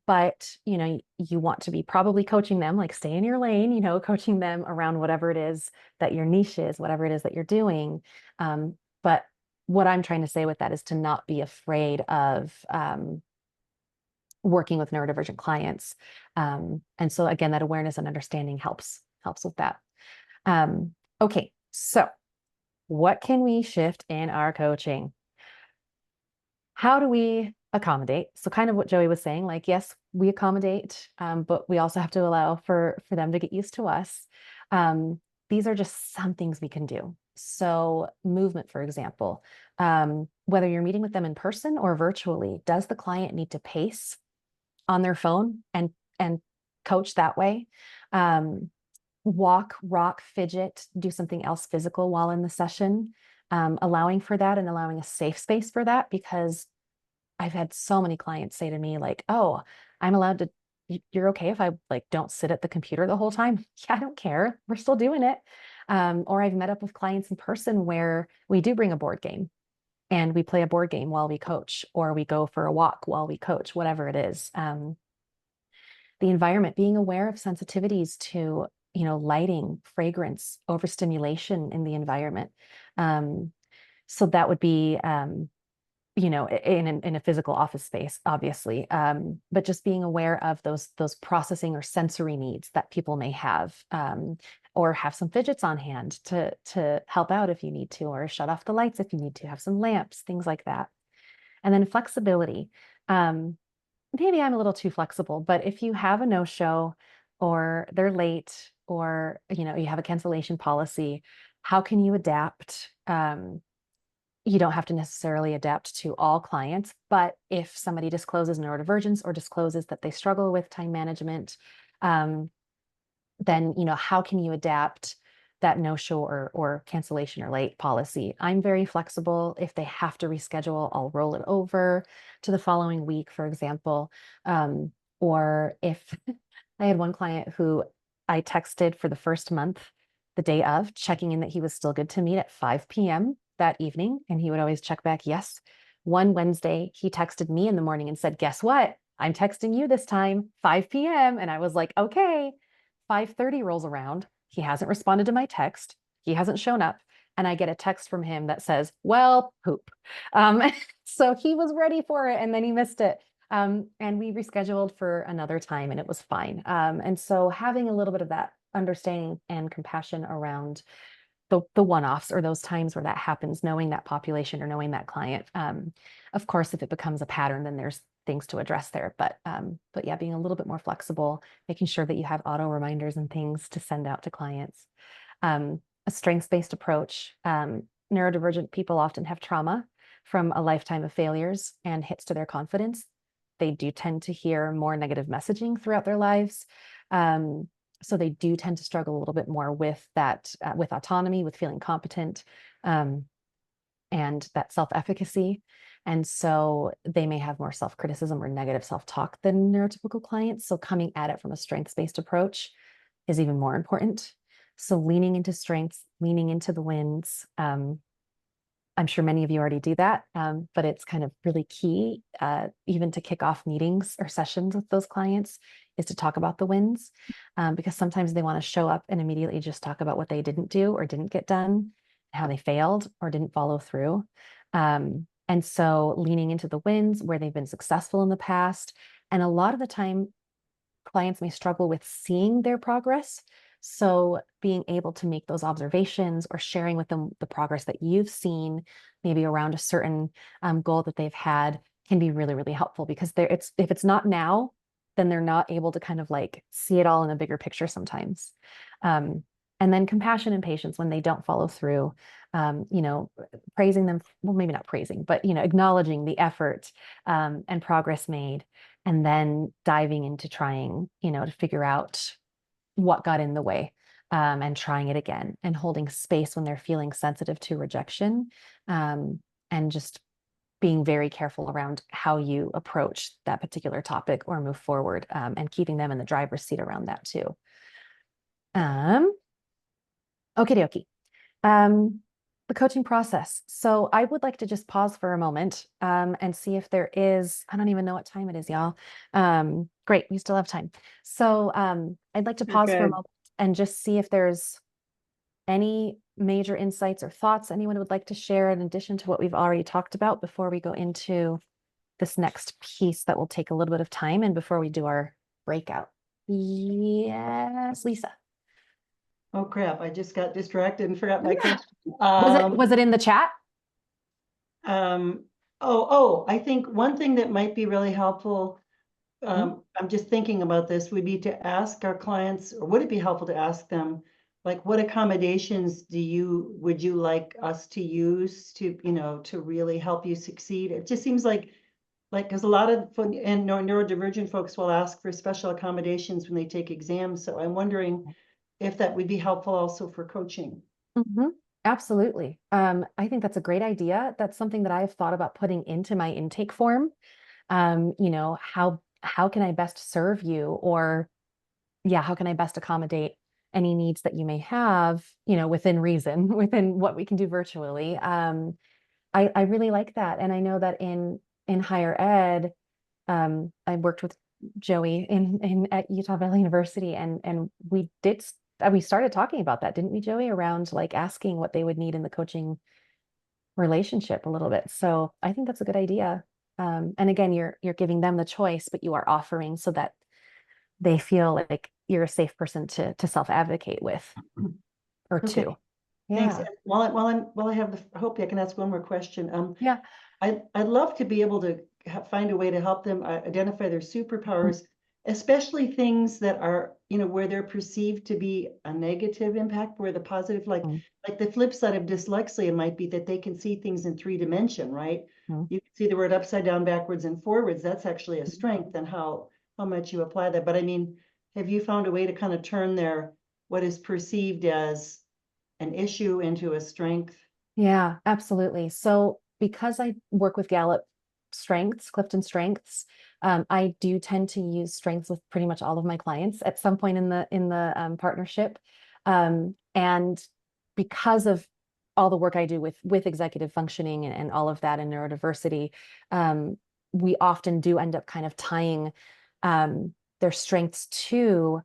But, you want to be probably coaching them, like stay in your lane, coaching them around whatever it is that your niche is, whatever it is that you're doing. But what I'm trying to say with that is to not be afraid of working with neurodivergent clients. And so again, that awareness and understanding helps with that. Okay, so what can we shift in our coaching? How do we accommodate? So kind of what Joey was saying, like, yes, we accommodate, but we also have to allow for them to get used to us. These are just some things we can do. So movement, for example, whether you're meeting with them in person or virtually, does the client need to pace on their phone and coach that way? Walk, rock, fidget, do something else physical while in the session, allowing for that and allowing a safe space for that, because I've had so many clients say to me like, oh, I'm allowed to, you're okay if I like don't sit at the computer the whole time? Yeah, I don't care. We're still doing it. Or I've met up with clients in person where we do bring a board game and we play a board game while we coach, or we go for a walk while we coach, whatever it is. The environment, being aware of sensitivities to, lighting, fragrance, overstimulation in the environment. So that would be, in a physical office space, obviously, but just being aware of those processing or sensory needs that people may have, or have some fidgets on hand to help out if you need to, or shut off the lights if you need to, have some lamps, things like that. And then flexibility. Maybe I'm a little too flexible, but if you have a no-show or they're late, or, you have a cancellation policy, how can you adapt? You don't have to necessarily adapt to all clients, but if somebody discloses neurodivergence or discloses that they struggle with time management, then, how can you adapt that no-show or cancellation or late policy? I'm very flexible. If they have to reschedule, I'll roll it over to the following week, for example. Or if I had one client who I texted for the first month, the day of, checking in that he was still good to meet at 5 p.m. that evening. And he would always check back, yes. One Wednesday, he texted me in the morning and said, guess what? I'm texting you this time, 5 p.m. And I was like, okay. 5:30 rolls around. He hasn't responded to my text. He hasn't shown up. And I get a text from him that says, well, poop. So he was ready for it and then he missed it. And we rescheduled for another time and it was fine. And so having a little bit of that understanding and compassion around the one-offs or those times where that happens, knowing that population or knowing that client. Of course, if it becomes a pattern, then there's things to address there. But yeah, being a little bit more flexible, making sure that you have auto reminders and things to send out to clients. A strengths-based approach. Neurodivergent people often have trauma from a lifetime of failures and hits to their confidence. They do tend to hear more negative messaging throughout their lives. So they do tend to struggle a little bit more with that, with autonomy, with feeling competent, and that self-efficacy. And so they may have more self-criticism or negative self-talk than neurotypical clients. So coming at it from a strengths-based approach is even more important. So leaning into strengths, leaning into the wins. I'm sure many of you already do that, but it's kind of really key, even to kick off meetings or sessions with those clients, is to talk about the wins, because sometimes they want to show up and immediately just talk about what they didn't do or didn't get done, how they failed or didn't follow through. And so leaning into the wins where they've been successful in the past. And a lot of the time, clients may struggle with seeing their progress. So being able to make those observations or sharing with them the progress that you've seen, maybe around a certain goal that they've had, can be really, really helpful, because if it's not now, then they're not able to kind of like see it all in a bigger picture sometimes. And then compassion and patience when they don't follow through, praising them, well, maybe not praising, but, acknowledging the effort and progress made, and then diving into trying, to figure out what got in the way, and trying it again, and holding space when they're feeling sensitive to rejection, and just being very careful around how you approach that particular topic or move forward, and keeping them in the driver's seat around that too. Okie dokie. The coaching process. So I would like to just pause for a moment, and see if there is, I don't even know what time it is, y'all. Great, we still have time. So I'd like to pause for a moment and just see if there's any major insights or thoughts anyone would like to share in addition to what we've already talked about before we go into this next piece that will take a little bit of time and before we do our breakout. Yes, Lisa. Oh crap, I just got distracted and forgot my question. Was it in the chat? I think one thing that might be really helpful, I'm just thinking about this, would be to ask our clients, or would it be helpful to ask them, like, what accommodations would you like us to use to, to really help you succeed? It just seems like, because a lot of neurodivergent folks will ask for special accommodations when they take exams. So I'm wondering if that would be helpful also for coaching. Absolutely. I think that's a great idea. That's something that I've thought about putting into my intake form. How can I best serve you? Or how can I best accommodate any needs that you may have, within reason, within what we can do virtually. I really like that. And I know that in higher ed, I worked with Joey at Utah Valley University, and we started talking about that, didn't we, Joey, around like asking what they would need in the coaching relationship a little bit. So I think that's a good idea. And again, you're giving them the choice, but you are offering so that they feel like you're a safe person to self-advocate with or Okay. to. Thanks. Yeah. While I have I hope I can ask one more question. Yeah. I'd love to be able to find a way to help them identify their superpowers, especially things that are, where they're perceived to be a negative impact, where the positive, like the flip side of dyslexia might be that they can see things in 3-dimension, right? You can see the word upside down, backwards, and forwards. That's actually a strength, and how much you apply that. But I mean, have you found a way to kind of turn what is perceived as an issue into a strength? Yeah, absolutely. So because I work with Gallup strengths, Clifton strengths, I do tend to use strengths with pretty much all of my clients at some point in the partnership. And because of all the work I do with executive functioning and all of that in neurodiversity, we often do end up kind of tying their strengths to,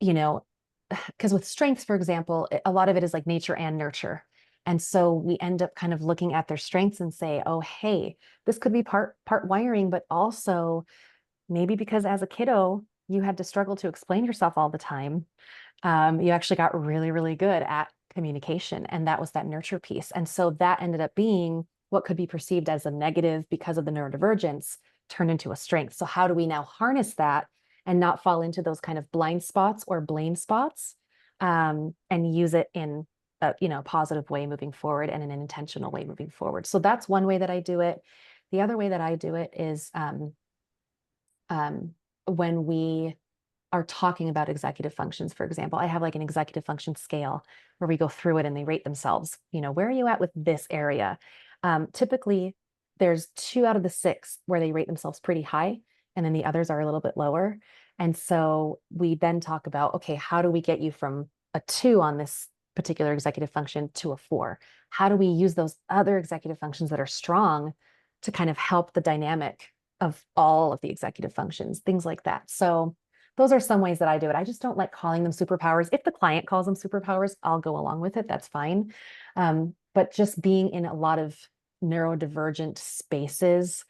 because with strengths, for example, a lot of it is like nature and nurture. And so we end up kind of looking at their strengths and say, oh, hey, this could be part wiring, but also maybe because as a kiddo, you had to struggle to explain yourself all the time. You actually got really, really good at communication, and that was that nurture piece. And so that ended up being what could be perceived as a negative because of the neurodivergence turned into a strength. So how do we now harness that and not fall into those kind of blind spots or blame spots, and use it in a, you know, positive way moving forward and in an intentional way moving forward. So that's one way that I do it. The other way that I do it is when we are talking about executive functions, for example, I have like an executive function scale where we go through it and they rate themselves. You know, where are you at with this area? Typically, there's 2 out of the 6 where they rate themselves pretty high, and then the others are a little bit lower. And so we then talk about, okay, how do we get you from a 2 on this particular executive function to a 4? How do we use those other executive functions that are strong to kind of help the dynamic of all of the executive functions, things like that. So those are some ways that I do it. I just don't like calling them superpowers. If the client calls them superpowers, I'll go along with it. That's fine. But just being in a lot of neurodivergent spaces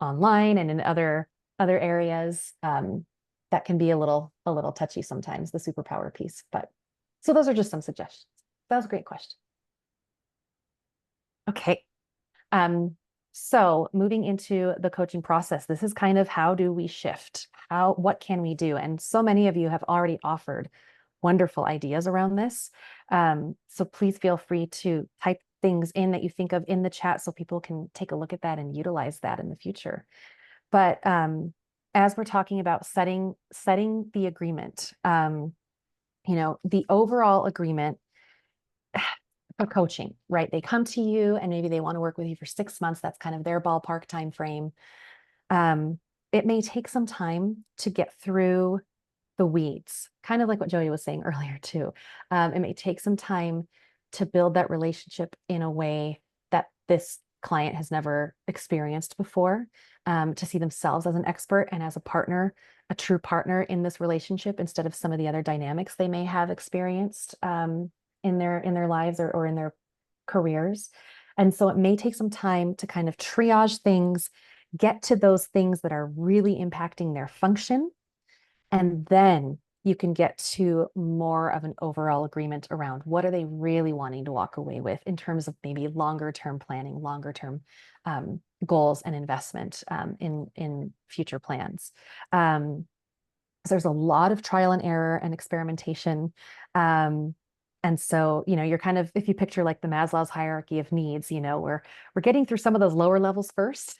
online and in other areas, that can be a little touchy sometimes, the superpower piece. But so those are just some suggestions. That was a great question. Okay. So moving into the coaching process, this is kind of how do we shift? What can we do? And so many of you have already offered wonderful ideas around this. So please feel free to type things in that you think of in the chat so people can take a look at that and utilize that in the future. But as we're talking about setting the agreement, you know, the overall agreement for coaching, right? They come to you and maybe they want to work with you for 6 months. That's kind of their ballpark time frame. It may take some time to get through the weeds, kind of like what Joey was saying earlier too. It may take some time to build that relationship in a way that this client has never experienced before, to see themselves as an expert and as a partner, a true partner in this relationship instead of some of the other dynamics they may have experienced in their lives or in their careers. And so it may take some time to kind of triage things, get to those things that are really impacting their function, and then you can get to more of an overall agreement around what are they really wanting to walk away with in terms of maybe longer term planning, longer term goals and investment in future plans. So there's a lot of trial and error and experimentation. And so, you know, you're kind of, if you picture like the Maslow's hierarchy of needs, you know, we're getting through some of those lower levels first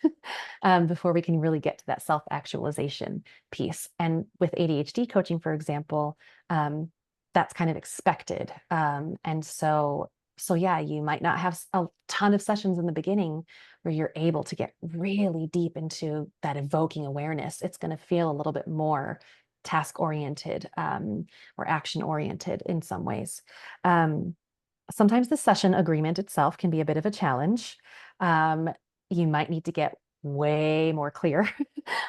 before we can really get to that self-actualization piece. And with ADHD coaching, for example, that's kind of expected. And so yeah, you might not have a ton of sessions in the beginning where you're able to get really deep into that evoking awareness. It's going to feel a little bit more task-oriented or action-oriented in some ways. Sometimes the session agreement itself can be a bit of a challenge. You might need to get way more clear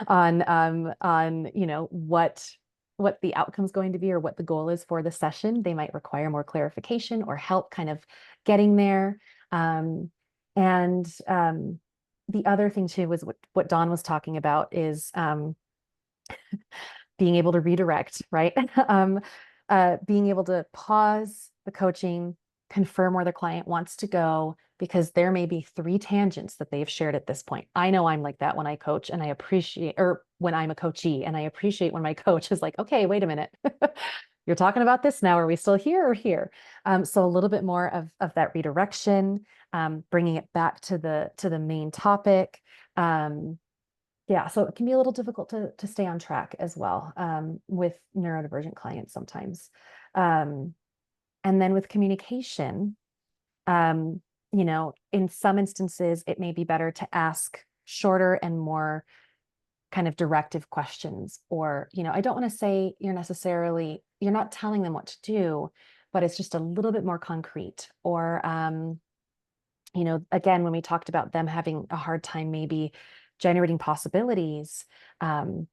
on you know what the outcome is going to be or what the goal is for the session. They might require more clarification or help kind of getting there. And the other thing too was what Dawn was talking about is being able to redirect, right? Being able to pause the coaching, confirm where the client wants to go, because there may be 3 tangents that they've shared at this point. I know I'm like that when I coach, and I appreciate, or when I'm a coachee, and I appreciate when my coach is like, okay, wait a minute. You're talking about this now. Are we still here or here? So a little bit more of that redirection, bringing it back to the main topic. Yeah, so it can be a little difficult to stay on track as well with neurodivergent clients sometimes. And then with communication, you know, in some instances, it may be better to ask shorter and more kind of directive questions. Or, you know, I don't want to say you're not telling them what to do, but it's just a little bit more concrete. Or, you know, again, when we talked about them having a hard time maybe generating possibilities, you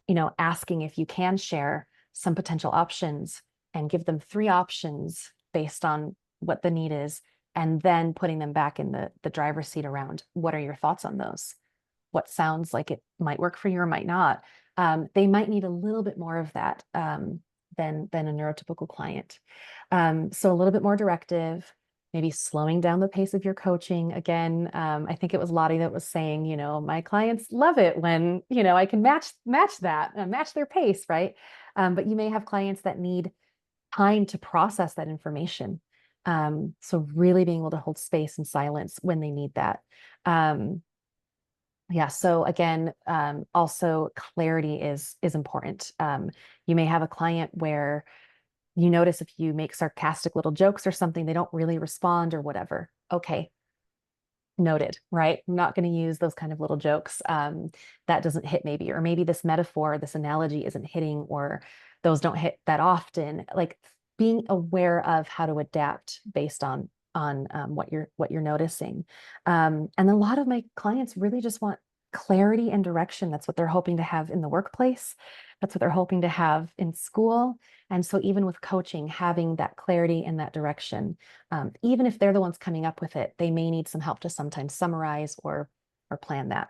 know, asking if you can share some potential options and give them 3 options based on what the need is, and then putting them back in the driver's seat around what are your thoughts on those? What sounds like it might work for you or might not? They might need a little bit more of that than a neurotypical client. So a little bit more directive, maybe slowing down the pace of your coaching. Again, I think it was Lottie that was saying, you know, my clients love it when, you know, I can match their pace, right? But you may have clients that need time to process that information. So really being able to hold space and silence when they need that. Yeah. So again, also clarity is important. You may have a client where you notice if you make sarcastic little jokes or something, they don't really respond or whatever. Okay. Noted, right? I'm not going to use those kind of little jokes. That doesn't hit maybe, or maybe this metaphor, this analogy isn't hitting, or those don't hit that often. Like being aware of how to adapt based on what you're noticing. And a lot of my clients really just want clarity and direction. That's what they're hoping to have in the workplace. That's what they're hoping to have in school. And so even with coaching, having that clarity and that direction, even if they're the ones coming up with it, they may need some help to sometimes summarize or plan that.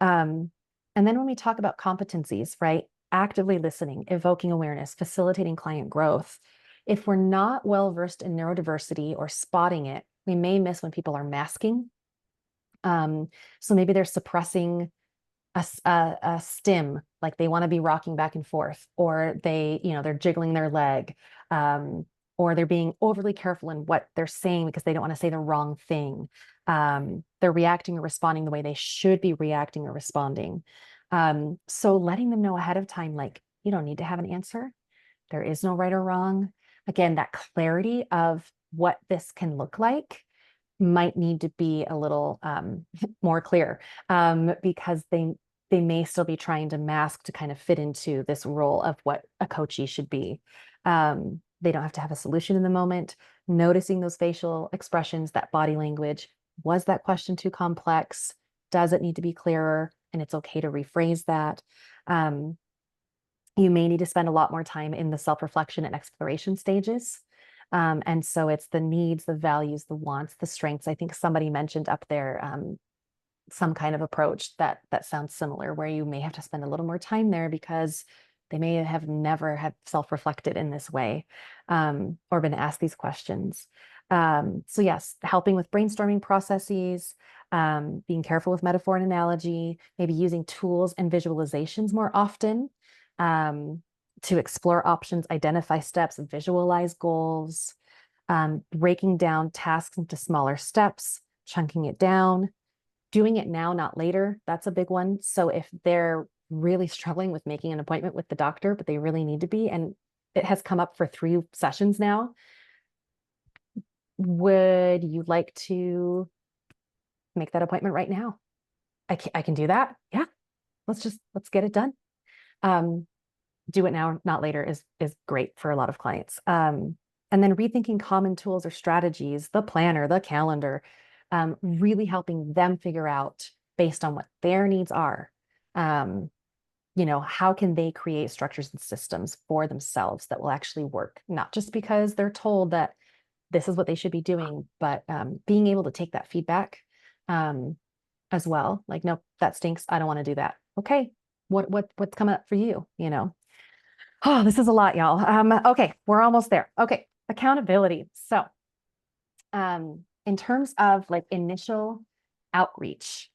And then when we talk about competencies, right? Actively listening, evoking awareness, facilitating client growth. If we're not well versed in neurodiversity or spotting it, we may miss when people are masking. So maybe they're suppressing a stim, like they want to be rocking back and forth, or they, you know, they're jiggling their leg, or they're being overly careful in what they're saying because they don't want to say the wrong thing. They're reacting or responding the way they should be reacting or responding. So letting them know ahead of time, like, you don't need to have an answer. There is no right or wrong. Again, that clarity of what this can look like might need to be a little more clear, because they may still be trying to mask to kind of fit into this role of what a coachee should be. They don't have to have a solution in the moment. Noticing those facial expressions, that body language. Was that question too complex? Does it need to be clearer? And it's okay to rephrase that. You may need to spend a lot more time in the self-reflection and exploration stages. And so it's the needs, the values, the wants, the strengths. I think somebody mentioned up there some kind of approach that sounds similar, where you may have to spend a little more time there because they may have never have self-reflected in this way, or been asked these questions. So yes, helping with brainstorming processes, being careful with metaphor and analogy, maybe using tools and visualizations more often, to explore options, identify steps, visualize goals, breaking down tasks into smaller steps, chunking it down, doing it now, not later. That's a big one. So if they're really struggling with making an appointment with the doctor, but they really need to be, and it has come up for 3 sessions now, would you like to make that appointment right now? I can do that. Yeah, let's get it done. Do it now, not later is great for a lot of clients. And then rethinking common tools or strategies, the planner, the calendar, really helping them figure out based on what their needs are, you know, how can they create structures and systems for themselves that will actually work, not just because they're told that this is what they should be doing, but being able to take that feedback as well. Like, no, that stinks. I don't want to do that. Okay, what's coming up for you? You know. Oh, this is a lot, y'all. Okay, we're almost there. Okay, accountability. So, in terms of like initial outreach,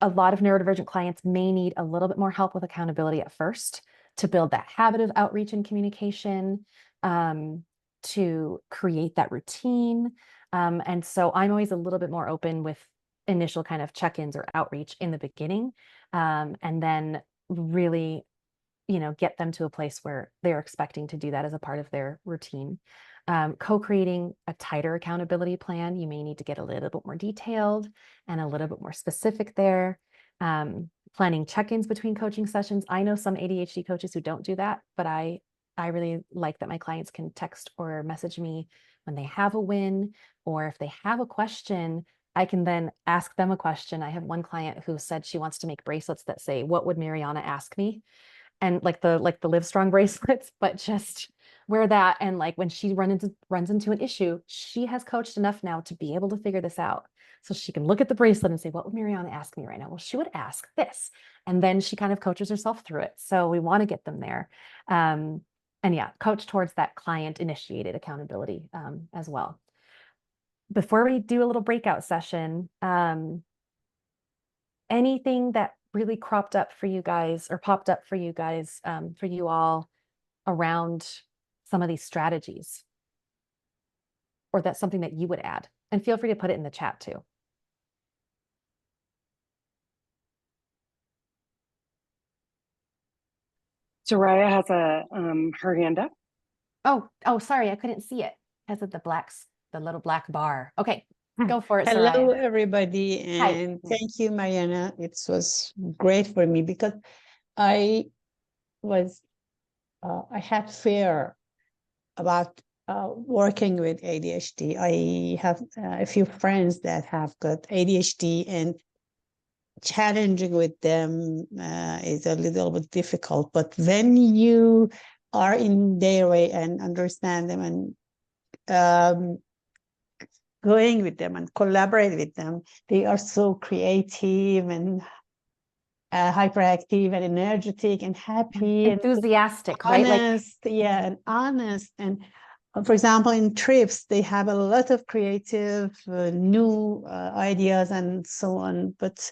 a lot of neurodivergent clients may need a little bit more help with accountability at first to build that habit of outreach and communication, to create that routine. And so I'm always a little bit more open with initial kind of check-ins or outreach in the beginning, and then really, you know, get them to a place where they're expecting to do that as a part of their routine. Co-creating a tighter accountability plan, you may need to get a little bit more detailed and a little bit more specific there. Planning check-ins between coaching sessions. I know some ADHD coaches who don't do that, but I really like that my clients can text or message me when they have a win, or if they have a question, I can then ask them a question. I have one client who said she wants to make bracelets that say, "What would Mariana ask me?" And like the Livestrong bracelets, but just wear that. And like when she runs into an issue, she has coached enough now to be able to figure this out. So she can look at the bracelet and say, what would Mariana ask me right now? Well, she would ask this. And then she kind of coaches herself through it. So we want to get them there. And yeah, coach towards that client initiated accountability as well. Before we do a little breakout session, anything that really cropped up for you guys or popped up for you guys, for you all around some of these strategies? Or that's something that you would add? And feel free to put it in the chat too. Soraya has her hand up. Oh, sorry, I couldn't see it because of the little black bar. Okay, go for it, Hello, Soraya. everybody, Hi. and thank you, Mariana. It was great for me because I was, I had fear about working with ADHD. I have a few friends that have got ADHD, and challenging with them is a little bit difficult. But when you are in their way and understand them and going with them and collaborate with them, they are so creative and hyperactive and energetic and happy and Enthusiastic, right? honest, yeah, and honest. And for example, in trips, they have a lot of creative new ideas and so on. But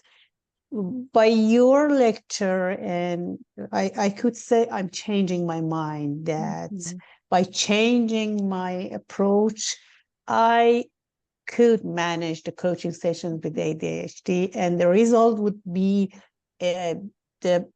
by your lecture, and I could say I'm changing my mind that by changing my approach, I could manage the coaching sessions with ADHD, and the result would be the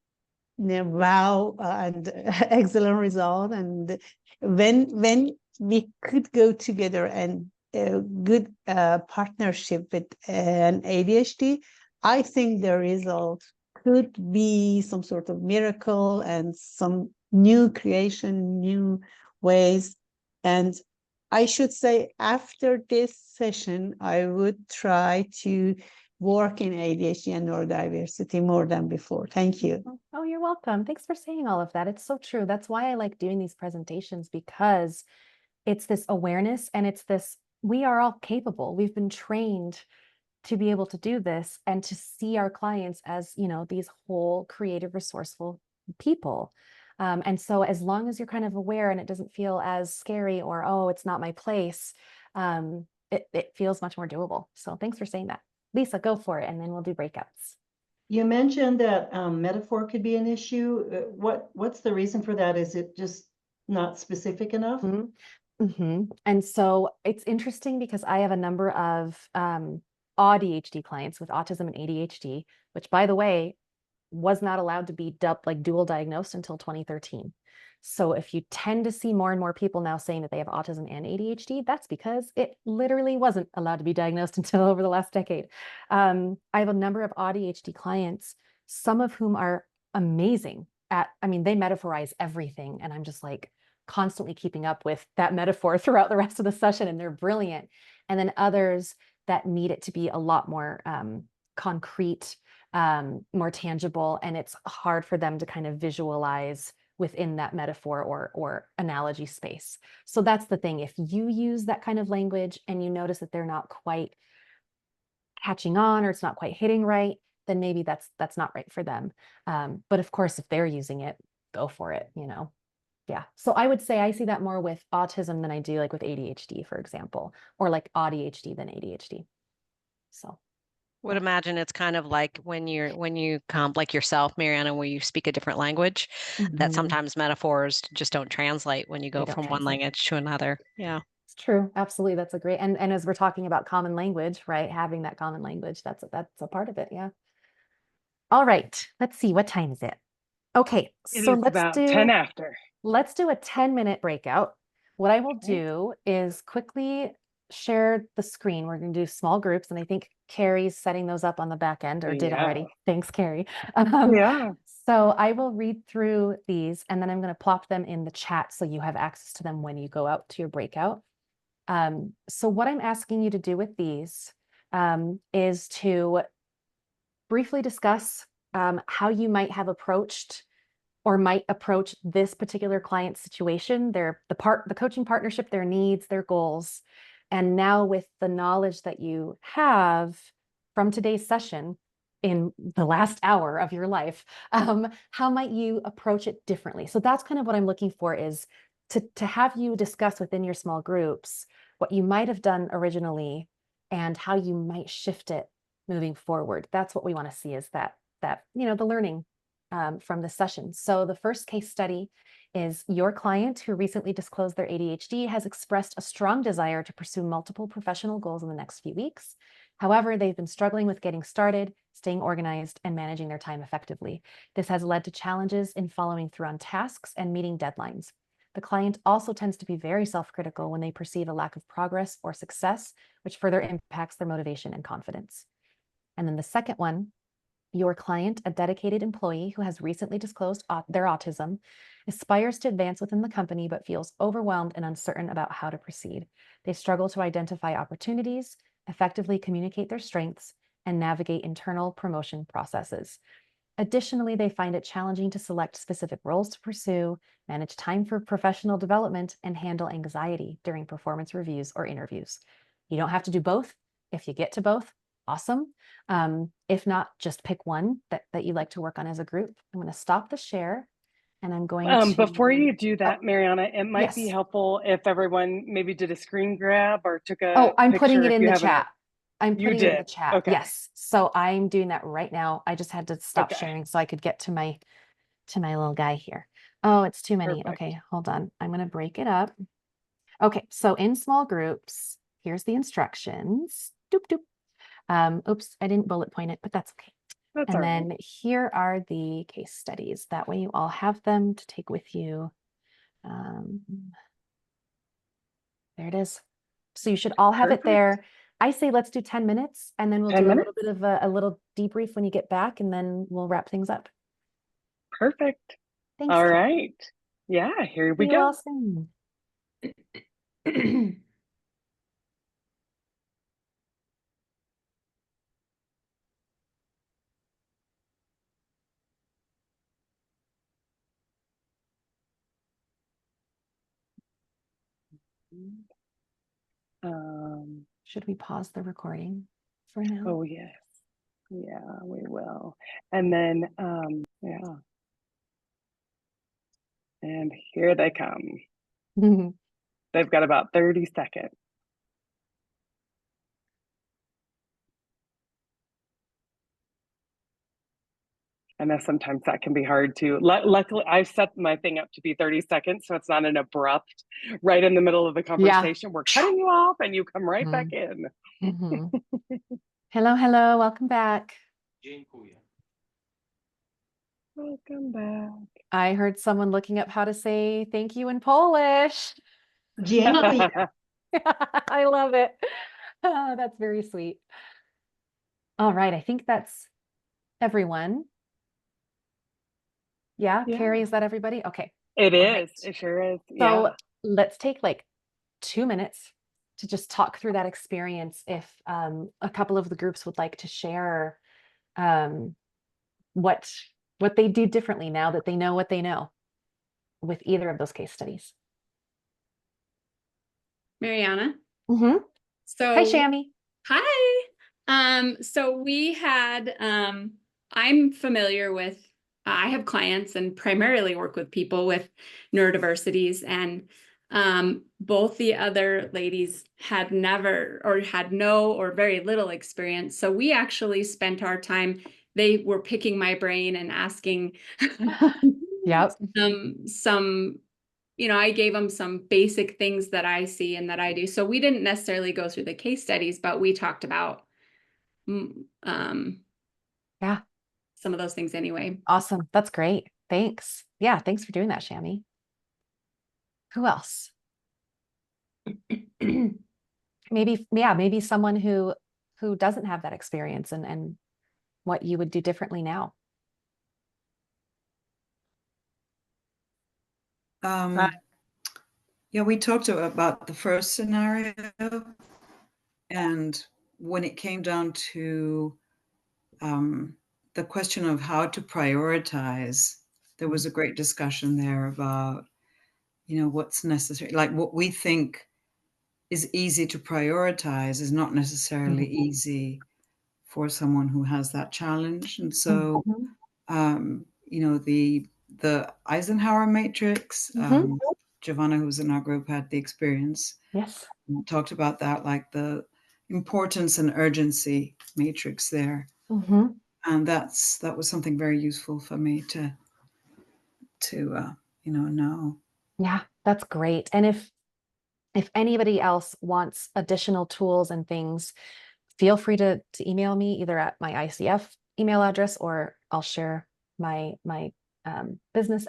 wow and excellent result. And when we could go together and a good partnership with an ADHD, I think the result could be some sort of miracle and some new creation, new ways. And I should say, after this session, I would try to work in ADHD and neurodiversity more than before. Thank you. Oh, you're welcome. Thanks for saying all of that. It's so true. That's why I like doing these presentations, because it's this awareness and it's this, we are all capable. We've been trained to be able to do this and to see our clients as, you know, these whole creative, resourceful people. And so as long as you're kind of aware and it doesn't feel as scary or, oh, it's not my place, it feels much more doable. So thanks for saying that. Lisa, go for it, and then we'll do breakouts. You mentioned that metaphor could be an issue. What's the reason for that? Is it just not specific enough? And so it's interesting because I have a number of ADHD clients with autism and ADHD, which, by the way, was not allowed to be dual diagnosed until 2013. So if you tend to see more and more people now saying that they have autism and ADHD, that's because it literally wasn't allowed to be diagnosed until over the last decade. I have a number of ADHD clients, some of whom are amazing at, I mean, they metaphorize everything. And I'm just like constantly keeping up with that metaphor throughout the rest of the session, and they're brilliant. And then others that need it to be a lot more concrete, more tangible, and it's hard for them to kind of visualize within that metaphor or analogy space. So that's the thing. If you use that kind of language and you notice that they're not quite catching on or it's not quite hitting right, then maybe that's not right for them. But of course, if they're using it, go for it, you know. Yeah. So I would say I see that more with autism than I do like with ADHD, for example, or like ADHD than ADHD. So would imagine it's kind of like when you come like yourself, Mariana, where you speak a different language, that sometimes metaphors just don't translate when you go from one language to another. Yeah. It's true. Absolutely. That's a great, and as we're talking about common language, right? Having that common language, that's a part of it. Yeah. All right. Let's see. What time is it? Okay. So let's about do 10 after. Let's do a 10-minute breakout. What I will do is quickly share the screen. We're going to do small groups, and I think Carrie's setting those up on the back end, or did already. Thanks, Carrie. So I will read through these, and then I'm going to plop them in the chat so you have access to them when you go out to your breakout. So what I'm asking you to do with these is to briefly discuss how you might have approached or might approach this particular client situation, the coaching partnership, their needs, their goals. And now with the knowledge that you have from today's session, in the last hour of your life, how might you approach it differently? So that's kind of what I'm looking for, is to have you discuss within your small groups what you might have done originally and how you might shift it moving forward. That's what we want to see, is that the learning from the session. So the first case study is: your client, who recently disclosed their ADHD, has expressed a strong desire to pursue multiple professional goals in the next few weeks. However, they've been struggling with getting started, staying organized, and managing their time effectively. This has led to challenges in following through on tasks and meeting deadlines. The client also tends to be very self-critical when they perceive a lack of progress or success, which further impacts their motivation and confidence. And then the second one: your client, a dedicated employee who has recently disclosed their autism, aspires to advance within the company but feels overwhelmed and uncertain about how to proceed. They struggle to identify opportunities, effectively communicate their strengths, and navigate internal promotion processes. Additionally, they find it challenging to select specific roles to pursue, manage time for professional development, and handle anxiety during performance reviews or interviews. You don't have to do both. If you get to both, awesome. If not, just pick one that you like to work on as a group. I'm going to stop the share, and I'm going to... Before you do that, Mariana, it might be yes. helpful if everyone maybe did a screen grab or took a Oh, I'm picture putting it if in you the haven't. chat. I'm You putting it in the did. chat. Okay. Yes. So I'm doing that right now. I just had to stop Okay. sharing so I could get to my little guy here. Oh, it's too many. Perfect. Okay, hold on. I'm going to break it up. Okay, so in small groups, here's the instructions. Doop, doop. Oops, I didn't bullet point it, but that's okay. That's And all right. then here are the case studies. That way you all have them to take with you. There it is. So you should all have Perfect. it there. I say let's do 10 minutes, and then we'll 10 do a minutes. little bit of a little debrief when you get back, and then we'll wrap things up. Perfect. Thanks. All Kate. right. Yeah, here we See you go. all soon. Should we pause the recording for now? Oh, yes. Yeah, we will. And then, yeah. And here they come. They've got about 30 seconds. I know sometimes that can be hard to. Luckily, I've set my thing up to be 30 seconds, so it's not an abrupt, right in the middle of the conversation. Yeah. We're cutting you off and you come right back in. Hello, hello, welcome back. Welcome back. I heard someone looking up how to say thank you in Polish. Dziękuję. I love it. Oh, that's very sweet. All right, I think that's everyone. Yeah, Carrie, is that everybody? Okay. It is. It sure is. So yeah. Let's take like 2 minutes to just talk through that experience. If a couple of the groups would like to share what they do differently now that they know what they know with either of those case studies. Mariana. So hi, Shammy. Hi. So we had I'm familiar with I have clients and primarily work with people with neurodiversities, and both the other ladies had never or had no or very little experience. So we actually spent our time, they were picking my brain and asking some, you know, I gave them some basic things that I see and that I do. So we didn't necessarily go through the case studies, but we talked about some of those things anyway. Awesome. That's great. Thanks. Yeah, thanks for doing that, Shammy. Who else? maybe someone who doesn't have that experience and what you would do differently now. Yeah, we talked about the first scenario, and when it came down to the question of how to prioritize, there was a great discussion there about, you know, what's necessary. Like what we think is easy to prioritize is not necessarily easy for someone who has that challenge. And so, the Eisenhower matrix, Giovanna, who's in our group, had the experience. Yes. Talked about that, like the importance and urgency matrix there. And that was something very useful for me to know. Yeah, that's great. And if anybody else wants additional tools and things, feel free to email me either at my ICF email address, or I'll share my business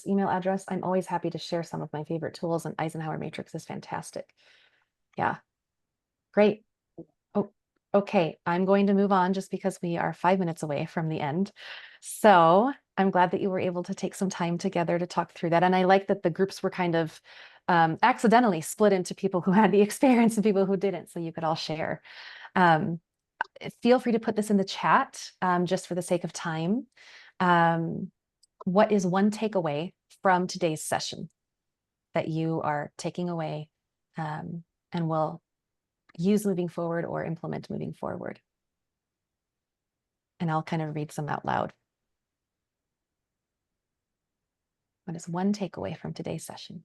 email address. I'm always happy to share some of my favorite tools, and Eisenhower Matrix is fantastic. Yeah, great. Oh, okay. I'm going to move on just because we are 5 minutes away from the end. So I'm glad that you were able to take some time together to talk through that. And I like that the groups were kind of accidentally split into people who had the experience and people who didn't, so you could all share. Feel free to put this in the chat just for the sake of time. What is one takeaway from today's session that you are taking away and will use moving forward or implement moving forward? And I'll kind of read some out loud. What is one takeaway from today's session?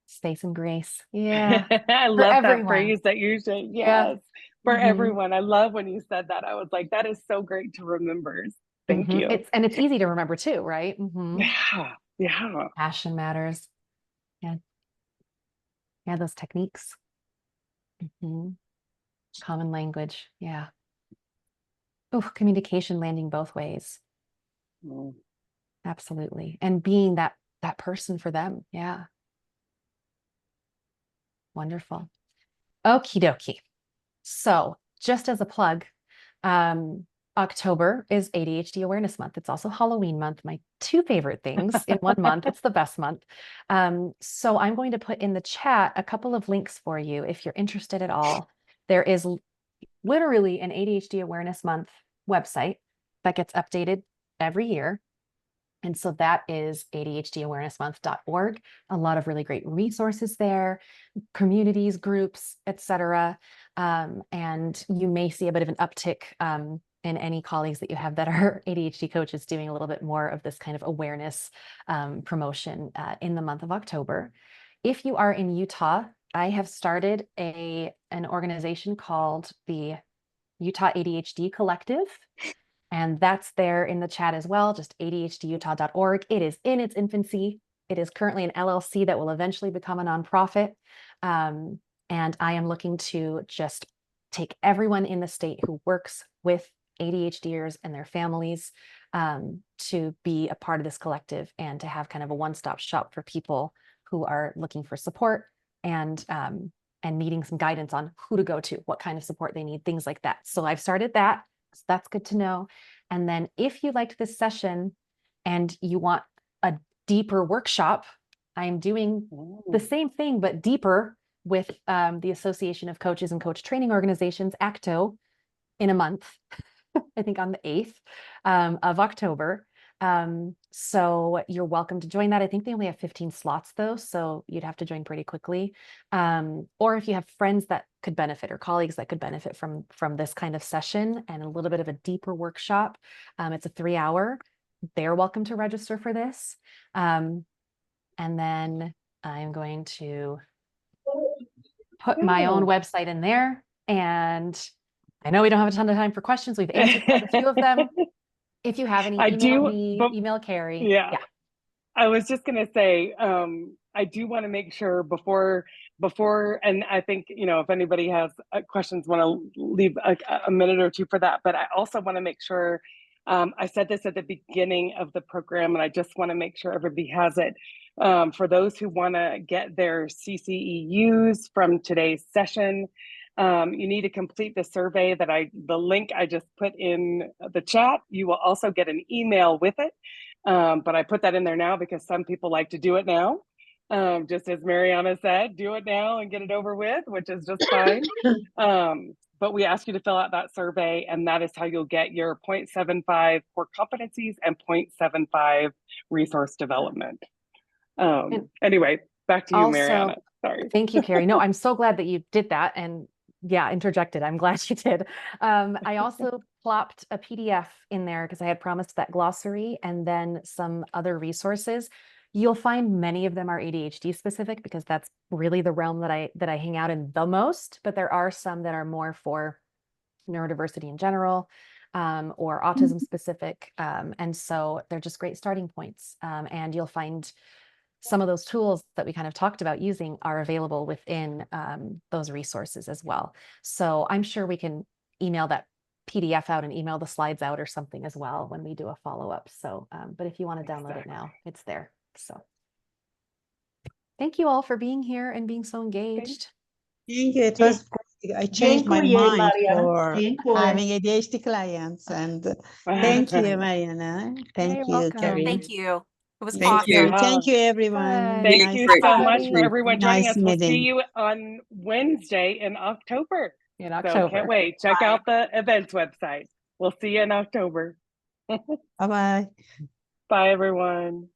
Space and grace. Yeah. I For love everyone. that phrase that you said. Yes. Yeah. For everyone. I love when you said that. I was like, that is so great to remember. Thank you. It's easy to remember too, right? Yeah. Yeah. Passion matters. Yeah. Yeah, those techniques. Common language. Yeah. Oh, communication landing both ways. Absolutely. And being that person for them. Yeah. Wonderful. Okie dokie. So just as a plug, October is ADHD Awareness Month. It's also Halloween month, my two favorite things in one month. It's the best month. So I'm going to put in the chat a couple of links for you if you're interested at all. There is literally an ADHD Awareness Month website that gets updated every year. And so that is ADHDawarenessmonth.org. A lot of really great resources there, communities, groups, etc. And you may see a bit of an uptick in any colleagues that you have that are ADHD coaches doing a little bit more of this kind of awareness promotion in the month of October. If you are in Utah, I have started an organization called the Utah ADHD Collective. And that's there in the chat as well, just ADHDutah.org. It is in its infancy. It is currently an LLC that will eventually become a nonprofit. And I am looking to just take everyone in the state who works with ADHDers and their families to be a part of this collective and to have kind of a one-stop shop for people who are looking for support and needing some guidance on who to go to, what kind of support they need, things like that. So I've started that. So that's good to know. And then if you liked this session and you want a deeper workshop, I'm doing the same thing, but deeper with the Association of Coaches and Coach Training Organizations, ACTO, in a month, I think on the 8th of October. So you're welcome to join that. I think they only have 15 slots though, so you'd have to join pretty quickly. Or if you have friends that could benefit or colleagues that could benefit from this kind of session and a little bit of a deeper workshop, it's a 3-hour. They're welcome to register for this. And then I'm going to put my own website in there. And I know we don't have a ton of time for questions. We've answered quite a few of them. If you have any, email me, email Carrie. Yeah. I was just going to say, I do want to make sure before, and I think, if anybody has questions, want to leave a minute or two for that. But I also want to make sure, I said this at the beginning of the program, and I just want to make sure everybody has it. For those who want to get their CCEUs from today's session, you need to complete the survey the link I just put in the chat. You will also get an email with it. But I put that in there now because some people like to do it now. Just as Mariana said, do it now and get it over with, which is just fine. But we ask you to fill out that survey, and that is how you'll get your 0.75 core competencies and 0.75 resource development. Anyway, back to you, Mariana. Sorry. Thank you, Carrie. No, I'm so glad that you did that and yeah, interjected. I'm glad you did. I also plopped a PDF in there because I had promised that glossary and then some other resources. You'll find many of them are ADHD specific because that's really the realm that I hang out in the most, but there are some that are more for neurodiversity in general, or autism specific. And so they're just great starting points. And you'll find some of those tools that we kind of talked about using are available within those resources as well. So I'm sure we can email that PDF out and email the slides out or something as well when we do a follow-up. So, but if you want to download it now, it's there. So thank you all for being here and being so engaged. Thank you. It was great. I changed my Dziękuję, mind Maria. for Dziękuję. having ADHD clients. And thank you, Mariana. Thank You're you, welcome. Carrie. Thank you. It was Thank awesome. you. Thank you, everyone. Thank Nice you great. so much for Bye. everyone joining Nice us. We'll see meeting. you on Wednesday in October. In So October. can't wait. Check out the events website. We'll see you in October. Bye-bye. Bye, everyone.